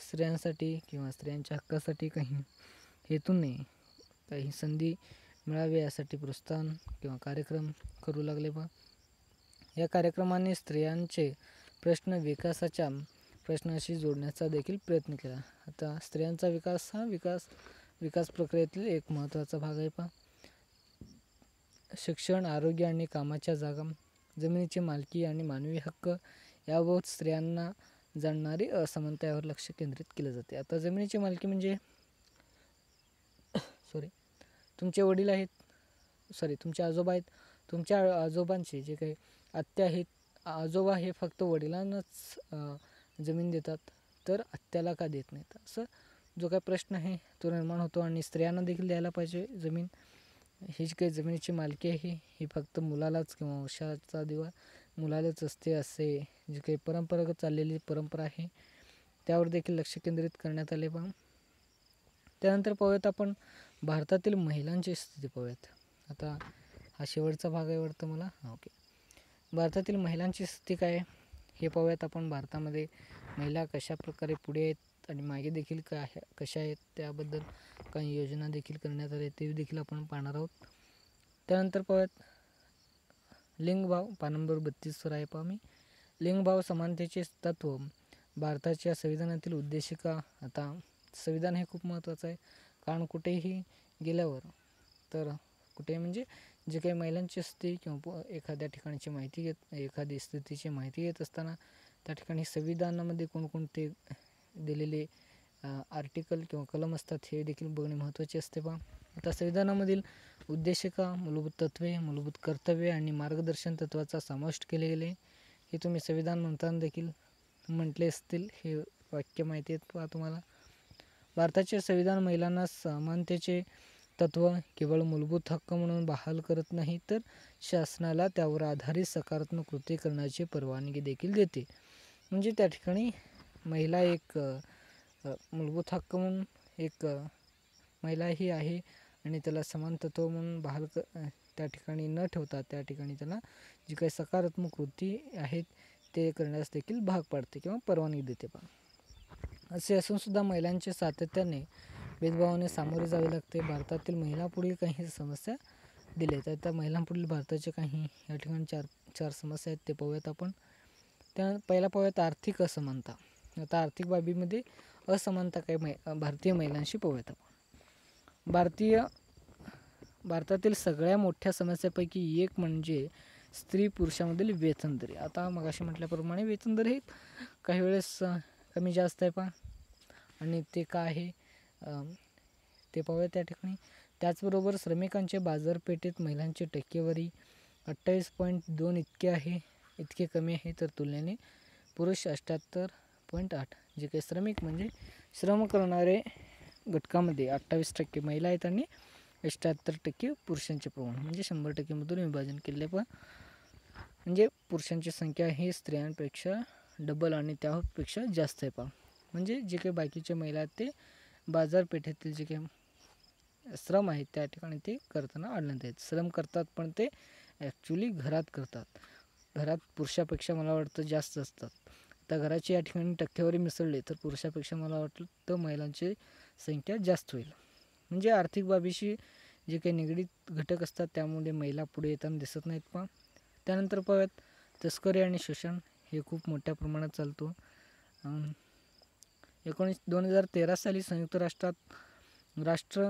स्त्रियांसाठी किंवा स्त्रियांच्या हक्कासाठी काही हेतूने काही संधी मिळावे यासाठी प्रोत्साहन किंवा कार्यक्रम करू लागले. या कार्यक्रमाने स्त्रियांचे प्रश्न विकासाच्या प्रश्नाशी जोडण्याचा देखील प्रयत्न केला. आता स्त्रियांचा विकास हा विकास प्रक्रियेतील एक महत्त्वाचा भाग आहे. शिक्षण, आरोग्य आणि कामाच्या जागा, जमिनीची मालकी आणि मानवी हक्क याबाबत स्त्रियांना जाणणारी असमानता यावर लक्ष केंद्रित केले जाते. आता जमिनीची मालकी म्हणजे तुमचे वडील आहेत, तुमचे आजोबा आहेत, तुमच्या आजोबांचे जे काही आत्या आहेत, आजोबा हे फक्त वडिलांनाच जमीन देतात तर आत्याला का देत नाहीत, असं जो काही प्रश्न आहे तो निर्माण होतो. आणि स्त्रियांना देखील द्यायला पाहिजे जमीन. ही जी काही जमिनीची मालकी आहे ही फक्त मुलालाच किंवा वंशाचा दिवा मुलालाच असते असे जे काही परंपरागत चाललेली परंपरा आहे त्यावर देखील लक्ष केंद्रित करण्यात आले. त्यानंतर पाहूयात आपण भारतातील महिलांची स्थिती पाहूयात. आता हा शेवटचा भाग आहे वाटतं मला. ओके, भारतातील महिलांची स्थिती काय हे पाहूयात आपण. भारतामध्ये महिला कशा प्रकारे पुढे आहेत आणि मागे देखील कशा आहेत त्याबद्दल काही योजना देखील करण्यात आल्या ते देखील आपण पाहणार आहोत. त्यानंतर पाहूयात लिंगभाव. नंबर 32 वर आहे. लिंगभाव समानतेचे तत्व भारताच्या संविधानातील उद्देशिका. आता संविधान हे खूप महत्त्वाचं आहे, कारण कुठेही गेल्यावर तर कुठे म्हणजे जे काही महिलांची असते किंवा एखाद्या ठिकाणची माहिती एखादी स्थितीची माहिती घेत असताना त्या ठिकाणी संविधानामध्ये कोणकोणते दिलेले आर्टिकल किंवा कलम असतात हे देखील बघणे महत्त्वाचे असते आता संविधानामधील उद्देशिका, मूलभूत तत्त्वे, मूलभूत कर्तव्ये आणि मार्गदर्शन तत्त्वाचा समावेश केले गेले. हे तुम्ही संविधान म्हणताना देखील म्हटले असतील, हे वाक्य माहिती आहेत तुम्हाला. भारताचे संविधान महिलांना समानतेचे तत्त्व केवळ मूलभूत हक्क म्हणून बहाल करत नाही, तर शासनाला त्यावर आधारित सकारात्मक कृती करण्याची परवानगी देखील देते. म्हणजे त्या ठिकाणी महिला एक मूलभूत हक्क म्हणून एक महिला ही आहे आणि त्याला समान तत्व म्हणून बहाल त्या ठिकाणी न ठेवता त्या ठिकाणी त्याला जी काही सकारात्मक कृती आहेत ते करण्यास देखील भाग पाडते किंवा परवानगी देते. असे असून सुद्धा महिलांचे सातत्याने भेदभावाने सामोरे जावे लागते. भारतातील महिला पुढील काही समस्या दिल्या तर त्या महिलांपुढील भारताचे काही या ठिकाणी चार समस्या आहेत, ते पाहूयात आपण. त्या पहिला पाहूयात आर्थिक असमानता. आता आर्थिक बाबीमध्ये असमानता काय भारतीय महिलांशी पाहूयात आपण. भारतातील सगळ्या मोठ्या समस्यापैकी एक म्हणजे स्त्री पुरुषांमधील वेतन दर. आता मगाशी म्हटल्याप्रमाणे वेतन दर हे काही वेळेस कमी जास्त आहे आणि ते काय आहे ते पाहूया त्या ठिकाणी. त्याचबरोबर श्रमिकांचे बाजारपेठेत महिलांची टक्केवारी 28.2 इतके कमी आहे, तर तुलनेने पुरुष 78.8. जे काही श्रमिक म्हणजे श्रम करणारे घटकामध्ये 28% महिला आहेत आणि 78% पुरुषांचे प्रमाण म्हणजे 100% मधून विभाजन केले. म्हणजे पुरुषांची संख्या ही स्त्रियांपेक्षा डबल आणि त्यापेक्षा जास्त आहे म्हणजे जे काही बाकीचे महिला आहेत ते बाजारपेठेतील जे काही श्रम आहेत त्या ठिकाणी ते करताना आढळून येतात. श्रम करतात पण ते ॲक्च्युली घरात करतात. घरात पुरुषापेक्षा मला वाटतं जास्त असतात. आता घराची या ठिकाणी टक्केवारी मिसळली तर पुरुषापेक्षा मला वाटतं तर महिलांची संख्या जास्त होईल. म्हणजे आर्थिक बाबीशी जे काही निगडीत घटक असतात त्यामुळे महिला पुढे येताना दिसत नाहीत त्यानंतर पाहूयात तस्करी आणि शोषण. हे खूप मोठ्या प्रमाणात चालतो. 2013 साली संयुक्त राष्ट्र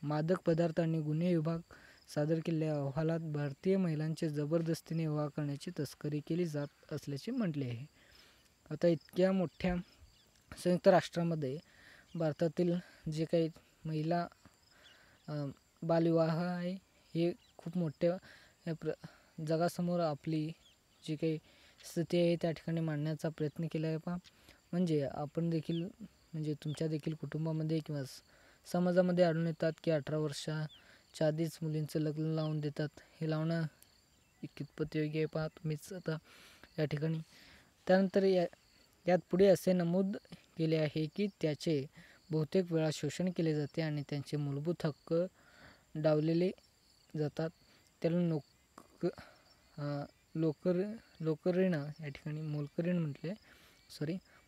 मादक पदार्थ आणि गुन्हे विभाग सादर केलेल्या अहवालात भारतीय महिलांचे जबरदस्तीने विवाह करण्याची तस्करी केली जात असल्याचे म्हटले आहे. आता इतक्या मोठ्या संयुक्त राष्ट्रामध्ये भारतातील जे काही महिला बालविवाह आहे हे खूप मोठ्या जगासमोर आपली जी काही स्थिती आहे त्या ठिकाणी मांडण्याचा प्रयत्न केला आहे म्हणजे आपण देखील म्हणजे तुमच्या देखील कुटुंबामध्ये किंवा समाजामध्ये आढळून येतात की 18 वर्षाच्या आधीच मुलींचं लग्न लावून देतात. हे लावणं कितपत योग्य आहे तुम्हीच आता या ठिकाणी. त्यानंतर यात पुढे असे नमूद केले आहे की त्याचे बहुतेक वेळा शोषण केले जाते आणि त्यांचे मूलभूत हक्क डावलेले जातात. त्याला लोकरीण या ठिकाणी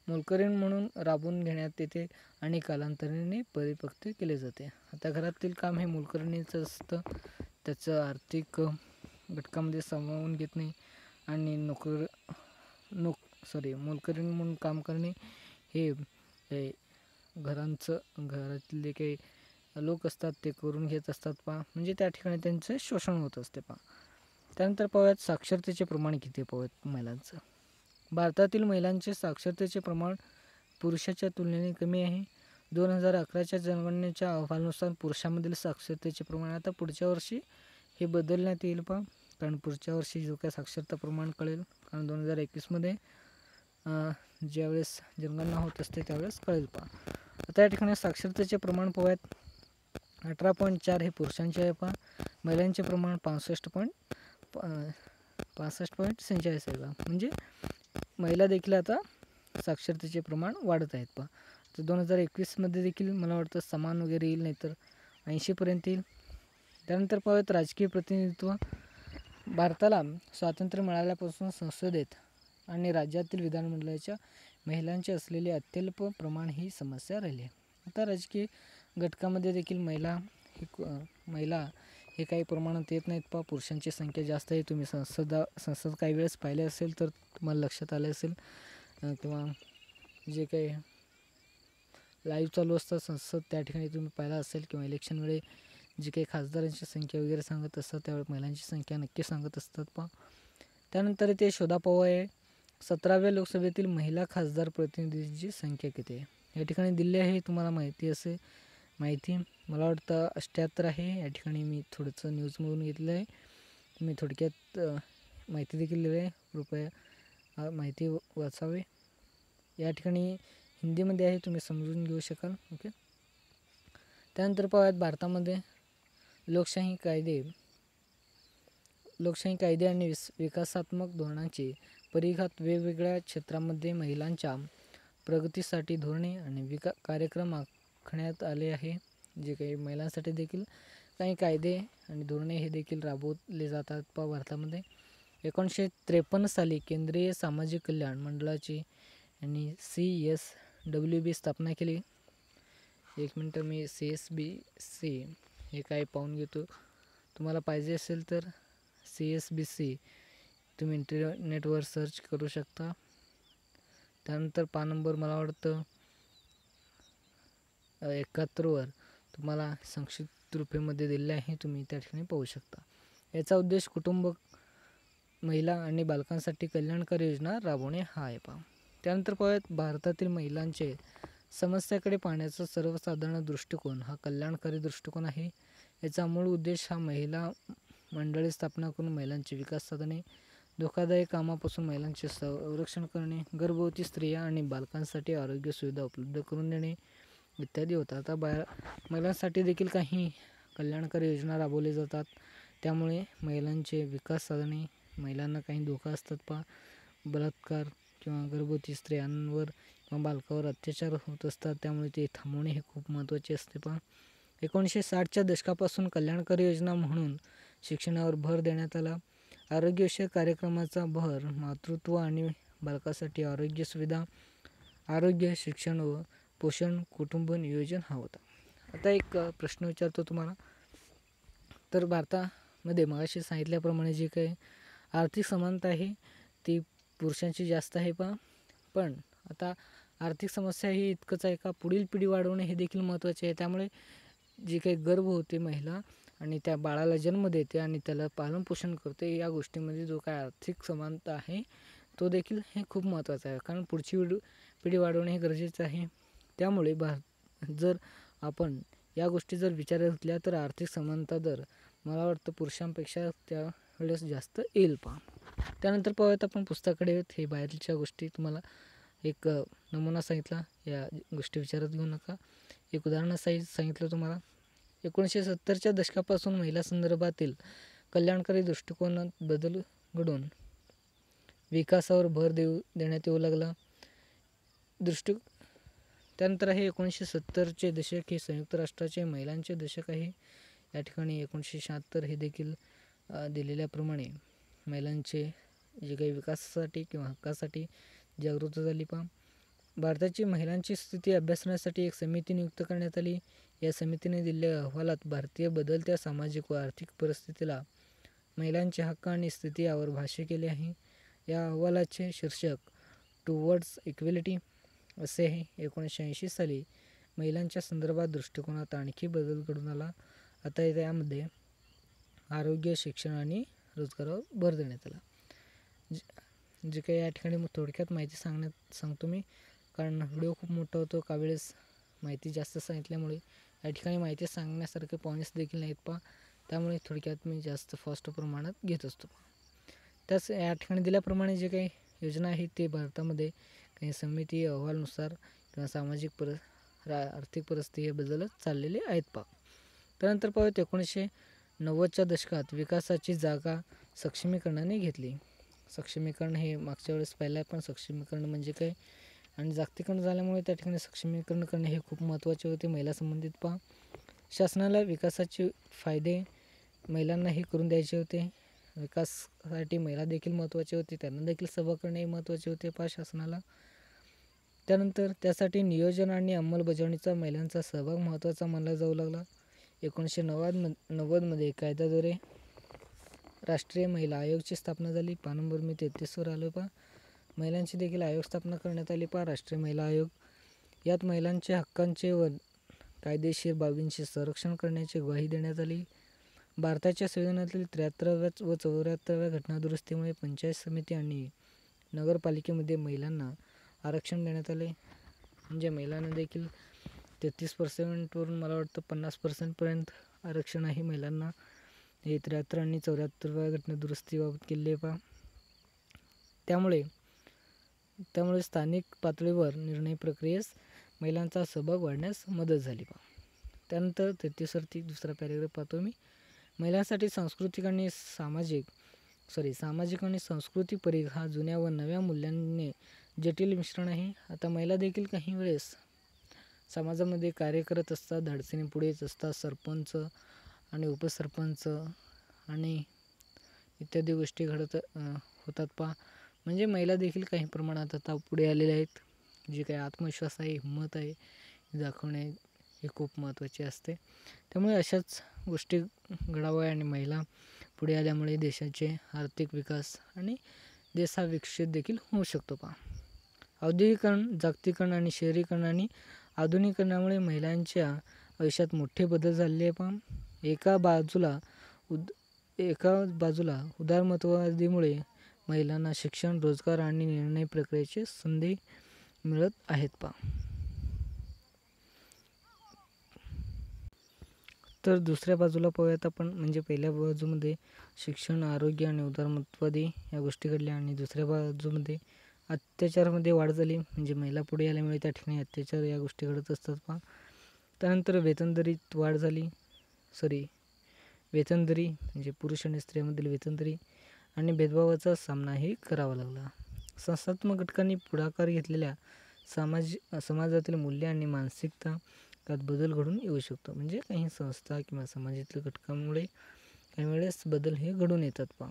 मोलकरीण म्हणून राबवून घेण्यात येते आणि कालांतराने परिपक्व केले जाते. आता घरातील काम हे मोलकरणीचं असतं, त्याचं आर्थिक घटकामध्ये सामावून घेत नाही आणि मोलकरीण म्हणून काम करणे हे घरातले काही लोक असतात ते करून घेत असतात म्हणजे त्या ठिकाणी त्यांचं शोषण होत असते त्यानंतर पाहूयात साक्षरतेचे प्रमाण किती पाहूयात महिलांचं. भारतातील महिलांचे साक्षरतेचे प्रमाण पुरुषाच्या तुलनेने कमी आहे. 2011च्या जनगणनेच्या अहवालानुसार पुरुषांमधील साक्षरतेचे प्रमाण आता पुढच्या वर्षी हे बदलण्यात येईल कारण पुढच्या वर्षी जो काय साक्षरता प्रमाण कळेल, कारण 2021मध्ये ज्यावेळेस जनगणना होत असते त्यावेळेस कळेल आता या ठिकाणी साक्षरतेचे प्रमाण पाहूयात. 18.4 हे पुरुषांचे आहे महिलांचे प्रमाण 65.47 आहे म्हणजे महिला देखील आता साक्षरतेचे प्रमाण वाढत आहेत तर 2021मध्ये देखील मला वाटतं समान वगैरे येईल, नाही तर 80पर्यंत येईल. त्यानंतर पाहूयात राजकीय प्रतिनिधित्व. भारताला स्वातंत्र्य मिळाल्यापासून संसदेत आणि राज्यातील विधानमंडळाच्या महिलांचे असलेले अत्यल्प प्रमाण ही समस्या राहिली आहे. आता राजकीय घटकामध्ये देखील महिला हे काही प्रमाणात येत नाहीत पुरुषांची संख्या जास्त आहे. तुम्ही संसद काही वेळेस पाहिले असेल तर तुम्हाला लक्षात आले असेल किंवा जे काही लाईव्ह चालू असतात संसद, त्या ठिकाणी तुम्ही पाहिला असेल, किंवा इलेक्शन वेळी जी काही खासदारांची संख्या वगैरे सांगत असतात त्यावेळी महिलांची संख्या नक्की सांगत असतात पहा. त्यानंतर ते शोधापोहा आहे, 17व्या लोकसभेतील महिला खासदार प्रतिनिधींची संख्या किती आहे. या ठिकाणी दिल्ली आहे, तुम्हाला माहिती मला वाटतं 78 आहे. या ठिकाणी मी थोडंसं न्यूजमधून घेतलं आहे, मी थोडक्यात माहिती देखील दिली आहे, कृपया माहिती वाचावे. या ठिकाणी हिंदीमध्ये आहे, तुम्ही समजून घेऊ शकाल. ओके. त्यानंतर पाहूयात भारतामध्ये लोकशाही कायदे आणि विकासात्मक धोरणांचे परिघात वेगवेगळ्या क्षेत्रामध्ये महिलांच्या प्रगतीसाठी धोरणे आणि कार्यक्रम आखण्यात आले आहे. जे काही महिलांसाठी देखील काही कायदे आणि धोरणे हे देखील राबवले जातात पहा भारतामध्ये. 1953 साली केंद्रीय सामाजिक कल्याण मंडळाची आणि CSWB स्थापना केली. एक मिनटं, मी CSBC हे काय पाहून घेतो. तुम्हाला पाहिजे असेल तर CSBC तुम्ही इंटरनेटवर सर्च करू शकता. त्यानंतर नंबर मला वाटतं 71वर तुम्हाला संक्षिप्त रूपेमध्ये दिले आहे, तुम्ही त्या ठिकाणी पाहू शकता. याचा उद्देश कुटुंब, महिला आणि बालकांसाठी कल्याणकारी योजना राबवणे हा आहे पहा. त्यानंतर पाहूयात भारतातील महिलांचे समस्याकडे पाहण्याचा सर्वसाधारण दृष्टिकोन हा कल्याणकारी दृष्टिकोन आहे. याचा मूळ उद्देश हा महिला मंडळी स्थापना करून महिलांचे विकास साधणे, धोकादायक कामापासून महिलांचे संरक्षण करणे, गर्भवती स्त्रिया आणि बालकांसाठी आरोग्य सुविधा उपलब्ध करून देणे इत्यादी होतात. आता महिलांसाठी देखील काही कल्याणकारी योजना राबवल्या जातात, त्यामुळे महिलांचे विकास साधणे, महिलांना काही धोका असतात पहा, बलात्कार किंवा गर्भवती स्त्रियांवर किंवा बालकावर अत्याचार होत असतात, त्यामुळे ते थांबवणे हे खूप महत्त्वाचे असते पहा. 1960च्या दशकापासून कल्याणकारी योजना म्हणून शिक्षणावर भर देण्यात आला. आरोग्यविषयक कार्यक्रमाचा भर मातृत्व आणि बालकासाठी आरोग्य सुविधा, आरोग्य, शिक्षण व पोषण, कुटुंब नियोजन हा होता. आता एक प्रश्न विचारतो तुम्हाला. तर भारतामध्ये मगाशी सांगितल्याप्रमाणे जी काही आर्थिक समानता आहे ती पुरुषांची जास्त आहे पहा. पण आता आर्थिक समस्या ही इतकंच आहे का, पुढील पिढी वाढवणे हे देखील महत्त्वाचे आहे. त्यामुळे जी काही गर्भ होते महिला आणि त्या बाळाला जन्म देते आणि त्याला पालनपोषण करते, या गोष्टीमध्ये जो काय आर्थिक समानता आहे तो देखील हे खूप महत्त्वाचा आहे, कारण पुढची पिढी वाढवणे हे गरजेचं आहे. त्यामुळे जर आपण या गोष्टी जर विचारात घेतल्या तर आर्थिक समानता दर मला वाटतं पुरुषांपेक्षा त्यावेळेस जास्त येईल पहा. त्यानंतर पाहूयात आपण पुस्तकाकडे. हे बाहेरच्या गोष्टी तुम्हाला एक नमुना सांगितला, या गोष्टी विचारात घेऊ नका. एक उदाहरण सांगितलं तुम्हाला. 1970च्या दशकापासून महिला संदर्भातील कल्याणकारी दृष्टिकोनात बदल घडून विकासावर भर देण्यात येऊ लागला. त्यानंतर आहे 1970चे दशक हे संयुक्त राष्ट्राचे महिलांचे दशक आहे. या ठिकाणी 1976 हे देखील दिलेल्याप्रमाणे महिलांचे जे काही विकासासाठी किंवा हक्कासाठी जागृती झाली पहा. भारताची महिलांची स्थिती अभ्यासण्यासाठी एक समिती नियुक्त करण्यात आली. या समितीने दिलेल्या अहवालात भारतीय बदलत्या सामाजिक व आर्थिक परिस्थितीला, महिलांचे हक्क आणि स्थिती यावर भाष्य केले आहे. या अहवालाचे शीर्षक टुवर्ड्स इक्वेलिटी असे आहे. 1980 साली महिलांच्या संदर्भात दृष्टिकोनात आणखी बदल घडून आला. आता त्यामध्ये आरोग्य, शिक्षण आणि रोजगारावर भर देण्यात आला. जे काही या ठिकाणी थोडक्यात माहिती सांगतो मी, कारण व्हिडिओ खूप मोठा होतो, कावेळेस माहिती जास्त सांगितल्यामुळे या ठिकाणी माहिती सांगण्यासारखे पॉईंट्स देखील नाहीत पहा, त्यामुळे थोडक्यात मी जास्त फास्ट प्रमाणात घेत असतो. त्याच या ठिकाणी दिल्याप्रमाणे जे काही योजना आहेत ते भारतामध्ये काही समिती अहवालानुसार किंवा सामाजिक आर्थिक परिस्थिती हे बदलत चाललेले आहेत पहा. त्यानंतर पाहूयात 1990च्या दशकात विकासाची जागा सक्षमीकरणाने घेतली. सक्षमीकरण हे मागच्या वेळेस पाहिलं आहे, पण सक्षमीकरण म्हणजे काय आणि जागतिकीकरण झाल्यामुळे त्या ठिकाणी सक्षमीकरण करणे हे खूप महत्त्वाचे होते महिला संबंधित पहा. शासनाला विकासाचे फायदे महिलांनाही करून द्यायचे होते. विकासासाठी महिला देखील महत्त्वाचे होते, त्यांना देखील सभा करणे महत्त्वाचे होते पहा शासनाला. त्यानंतर त्यासाठी नियोजन आणि अंमलबजावणीचा महिलांचा सहभाग महत्त्वाचा मानला जाऊ लागला. 1990मध्ये कायद्याद्वारे राष्ट्रीय महिला आयोगची स्थापना झाली. नंबर मी 33वर आलो पहा. महिलांची देखील आयोग स्थापना करण्यात आली पहा, राष्ट्रीय महिला आयोग. यात महिलांच्या हक्कांचे व कायदेशीर बाबींचे संरक्षण करण्याची ग्वाही देण्यात आली. भारताच्या संविधानातील 73व्या व 74व्या घटनादुरुस्तीमुळे पंचायत समिती आणि नगरपालिकेमध्ये महिलांना आरक्षण देण्यात आले. म्हणजे महिलांना देखील 33% मला वाटतं 50% आरक्षण आहे महिलांना. हे 73 आणि 74व्या घटनादुरुस्तीबाबत केले पहा. त्यामुळे स्थानिक पातळीवर निर्णय प्रक्रियेस महिलांचा सहभाग वाढण्यास मदत झाली पहा. त्यानंतर 33 दुसरा पॅरेग्राफ पाहतो मी. महिलांसाठी सामाजिक आणि सांस्कृतिक परिघ हा जुन्या व नव्या मूल्यांनी जटिल मिश्रण आहे. आता महिला देखील काही वेळेस समाजामध्ये कार्य करत असतात, धाडसीने पुढे येत असतात. सरपंच आणि उपसरपंच आणि इत्यादी गोष्टी होतात पहा. म्हणजे महिला देखील काही प्रमाणात आता पुढे आलेल्या आहेत. जे काही आत्मविश्वास आहे, हिंमत आहे दाखवणे हे खूप महत्त्वाचे असते. त्यामुळे अशाच गोष्टी घडाव्या आणि महिला पुढे आल्यामुळे देशाचे आर्थिक विकास आणि देश हा विकसित देखील होऊ शकतो पहा. औद्योगिकरण, जागतिकीकरण आणि शहरीकरण आणि आधुनिकीकरणामुळे महिलांच्या आयुष्यात मोठे बदल झालेले आहे पहा. एका बाजूला उदारमतवादीमुळे महिलांना शिक्षण, रोजगार आणि निर्णय प्रक्रियेची संधी मिळत आहेत पहा. तर दुसऱ्या बाजूला पाहूयात आपण. म्हणजे पहिल्या बाजूमध्ये शिक्षण, आरोग्य आणि उदारमतवादी या गोष्टी घडल्या आणि दुसऱ्या बाजूमध्ये अत्याचारामध्ये वाढ झाली. म्हणजे महिला पुढे आल्यामुळे त्या ठिकाणी अत्याचार या गोष्टी घडत असतात पहा. त्यानंतर वेतनदरीत वाढ झाली. वेतनदरी म्हणजे पुरुष आणि स्त्रियांमधील वेतनदरी आणि भेदभावाचा सामनाही करावा लागला. संस्थात्मक घटकांनी पुढाकार घेतलेल्या समाजातील मूल्य आणि मानसिकता त्यात बदल घडून येऊ शकतो. म्हणजे काही संस्था किंवा समाजातील घटकांमुळे काही वेळेस बदल हे घडून येतात पहा.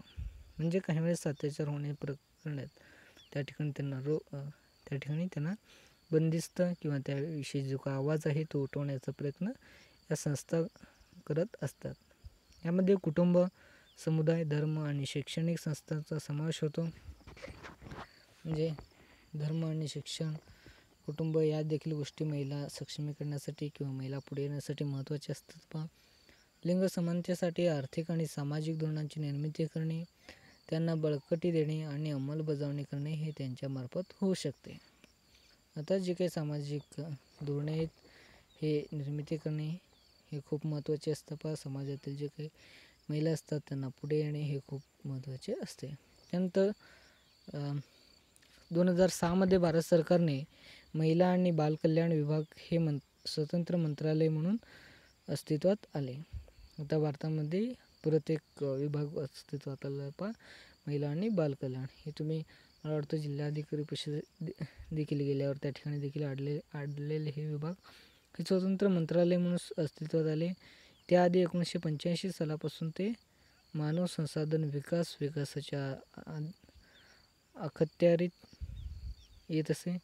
म्हणजे काही वेळेस अत्याचार होणे प्रकरणात त्या ठिकाणी त्यांना बंदिस्त किंवा त्याविषयी जो काही आवाज आहे तो उठवण्याचा प्रयत्न या संस्था करत असतात. यामध्ये कुटुंब, समुदाय, धर्म आणि शैक्षणिक संस्थांचा समावेश होतो. म्हणजे धर्म आणि शिक्षण, कुटुंब या देखील गोष्टी महिला सक्षमीकरणासाठी किंवा महिला पुढे येण्यासाठी महत्त्वाचे असतात पहा. लिंग समानतेसाठी आर्थिक आणि सामाजिक धोरणांची निर्मिती करणे, त्यांना बळकटी देणे आणि अंमलबजावणी करणे हे त्यांच्यामार्फत होऊ शकते. आता जे काही सामाजिक धोरणे आहेत हे निर्मिती करणे हे खूप महत्त्वाचे असतं पहा. समाजातील जे काही महिला असतात त्यांना पुढे येणे हे खूप महत्त्वाचे असते. त्यानंतर 2006 भारत सरकारने महिला आणि बालकल्याण विभाग हे स्वतंत्र मंत्रालय म्हणून अस्तित्वात आले. आता भारतामध्ये परत एक विभाग अस्तित्वात आला पहा, महिला आणि बालकल्याण. हे तुम्ही मला वाटतं जिल्हाधिकारी परिषद देखील गेल्यावर त्या ठिकाणी देखील आढळलेले हे विभाग हे स्वतंत्र मंत्रालय म्हणून अस्तित्वात आले. त्याआधी 1985 सालापासून ते मानव संसाधन विकासाच्या अखत्यारीत येत असे.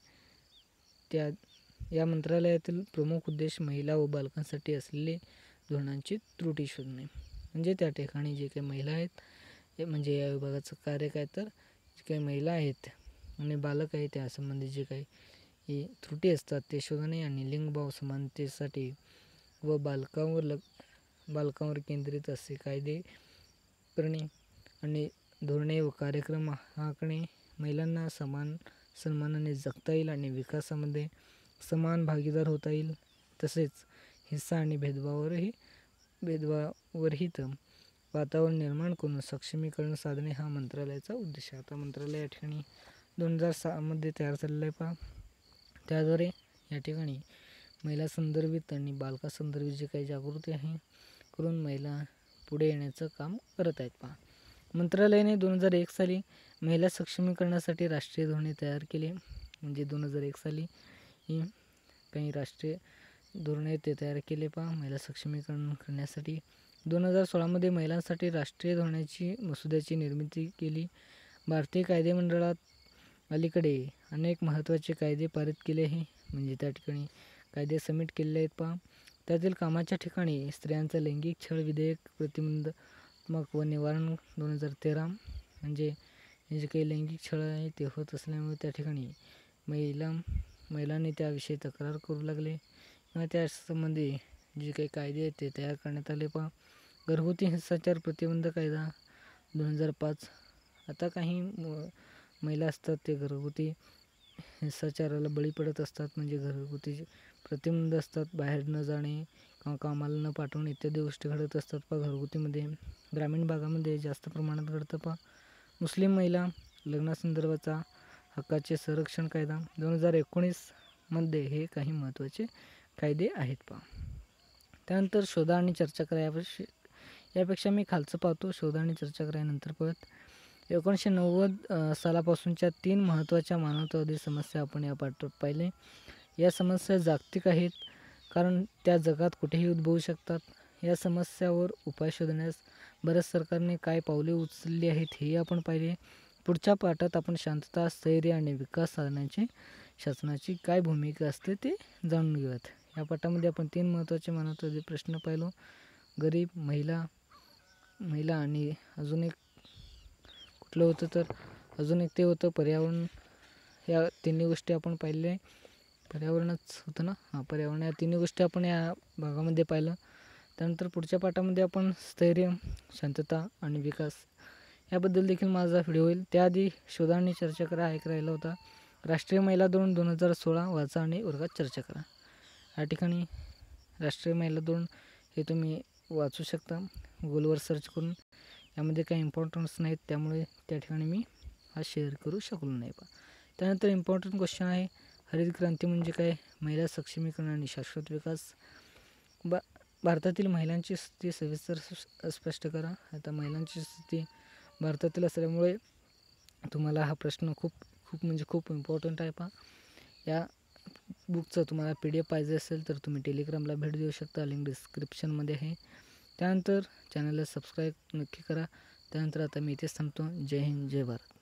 या मंत्रालयातील प्रमुख उद्देश महिला व बालकांसाठी असलेले धोरणांची त्रुटी शोधणे. म्हणजे त्या ठिकाणी जे काही महिला आहेत म्हणजे या विभागाचं कार्य काय तर जे काही महिला आहेत आणि बालक आहेत त्यासंबंधी जे काही त्रुटी असतात ते शोधणे आणि लिंगभाव समानतेसाठी व बालकांवर केंद्रित असे कायदे करणे आणि धोरणे व कार्यक्रम आखणे, महिलांना सन्मानाने जगता येईल आणि विकासामध्ये समान भागीदार होता येईल, तसेच हिंसा आणि भेदभावारहित वातावरण निर्माण करून सक्षमीकरण साधणे हा मंत्रालयाचा उद्देश आहे. आता मंत्रालय या ठिकाणी 2006 तयार झालेलं आहे पहा. त्याद्वारे या ठिकाणी महिला संदर्भित आणि बालका संदर्भित जे काही जागृती आहे करून महिला पुढे येण्याचं काम करत आहेत पहा. मंत्रालयाने 2001 साली महिला सक्षमीकरणासाठी राष्ट्रीय धोरणे तयार केले. म्हणजे 2001 साली काही राष्ट्रीय धोरणे ते तयार केले पहा महिला सक्षमीकरण करण्यासाठी. 2016 महिलांसाठी राष्ट्रीय धोरणाची मसुद्याची निर्मिती केली. भारतीय कायदेमंडळात अलीकडे अनेक महत्त्वाचे कायदे पारित केले आहे. म्हणजे त्या ठिकाणी कायदे सबमिट केलेले आहेत पहा. त्यातील कामाच्या ठिकाणी स्त्रियांचा लैंगिक छळ विधेयक प्रतिबंधात्मक व निवारण 2013. म्हणजे हे जे काही लैंगिक छळ आहे ते होत असल्यामुळे त्या ठिकाणी महिलांनी त्याविषयी तक्रार करू लागले किंवा त्या संबंधी जे काही कायदे आहेत ते तयार करण्यात आले. घरगुती हिंसाचार प्रतिबंध कायदा 2005. आता काही महिला असतात ते घरगुती हिंसाचाराला बळी पडत असतात, म्हणजे घरगुती प्रतिबंध असतात, बाहेर न जाणे किंवा कामाला न पाठवणे इत्यादी गोष्टी घडत असतात. घरगुतीमध्ये ग्रामीण भागामध्ये जास्त प्रमाणात घडतं. मुस्लिम महिला लग्नासंदर्भाचा हक्काचे संरक्षण कायदा 2019 मध्ये हे काही महत्त्वाचे कायदे आहेत. त्यानंतर शोधा आणि चर्चा करा. यापेक्षा मी खालचं पाहतो, शोधा आणि चर्चा करायनंतर परत 1990 सालापासूनच्या 3 महत्त्वाच्या मानवतावादी समस्या आपण या पाठात पाहिले. या समस्या जागतिक आहेत, कारण त्या जगात कुठेही उद्भवू शकतात. या समस्यावर उपाय शोधण्यास भारत सरकारने काय पावले उचलली आहेत हे आपण पाहिले. पुढच्या पाठात आपण शांतता, स्थैर्य आणि विकास साधण्याची शासनाची काय भूमिका असते ते जाणून घेऊयात. या पाठामध्ये आपण 3 महत्त्वाचे मानवतावादी प्रश्न पाहिलो. गरीब, महिला आणि अजून एक कुठलं होतं तर अजून एक ते होतं पर्यावरण. या तिन्ही गोष्टी आपण पाहिल्या. पर्यावरणच होतं ना, पर्यावरण. या तिन्ही गोष्टी आपण या भागामध्ये पाहिलं. त्यानंतर पुढच्या पाठामध्ये आपण स्थैर्य, शांतता आणि विकास याबद्दल देखील माझा व्हिडिओ होईल. त्याआधी शोधा आणि चर्चा करा ऐक राहिला होता. राष्ट्रीय महिला दिन 2016 वाचा आणि वर्गात चर्चा करा. या ठिकाणी राष्ट्रीय महिला दिन हे तुम्ही वाचू शकता गुगलवर सर्च करून. यामध्ये काही इम्पॉर्टन्स नाहीत, त्यामुळे त्या ठिकाणी मी हा शेअर करू शकलो नाही. त्यानंतर इम्पॉर्टंट क्वेश्चन आहे, हरित क्रांती म्हणजे काय? महिला सक्षमीकरण आणि शाश्वत विकास. भारतातील महिलांची स्थिती सविस्तर स्पष्ट करा. आता महिलांची स्थिती भारतातील असल्यामुळे तुम्हाला हा प्रश्न खूप इम्पॉर्टंट आहे. या बुकचं तुम्हाला PDF पाहिजे असेल तर तुम्ही टेलिग्रामला भेट देऊ शकता, लिंक डिस्क्रिप्शनमध्ये आहे. त्यानंतर चॅनलला सबस्क्राईब नक्की करा. त्यानंतर आता मी इथेच थांबतो. जय हिंद, जय भारत.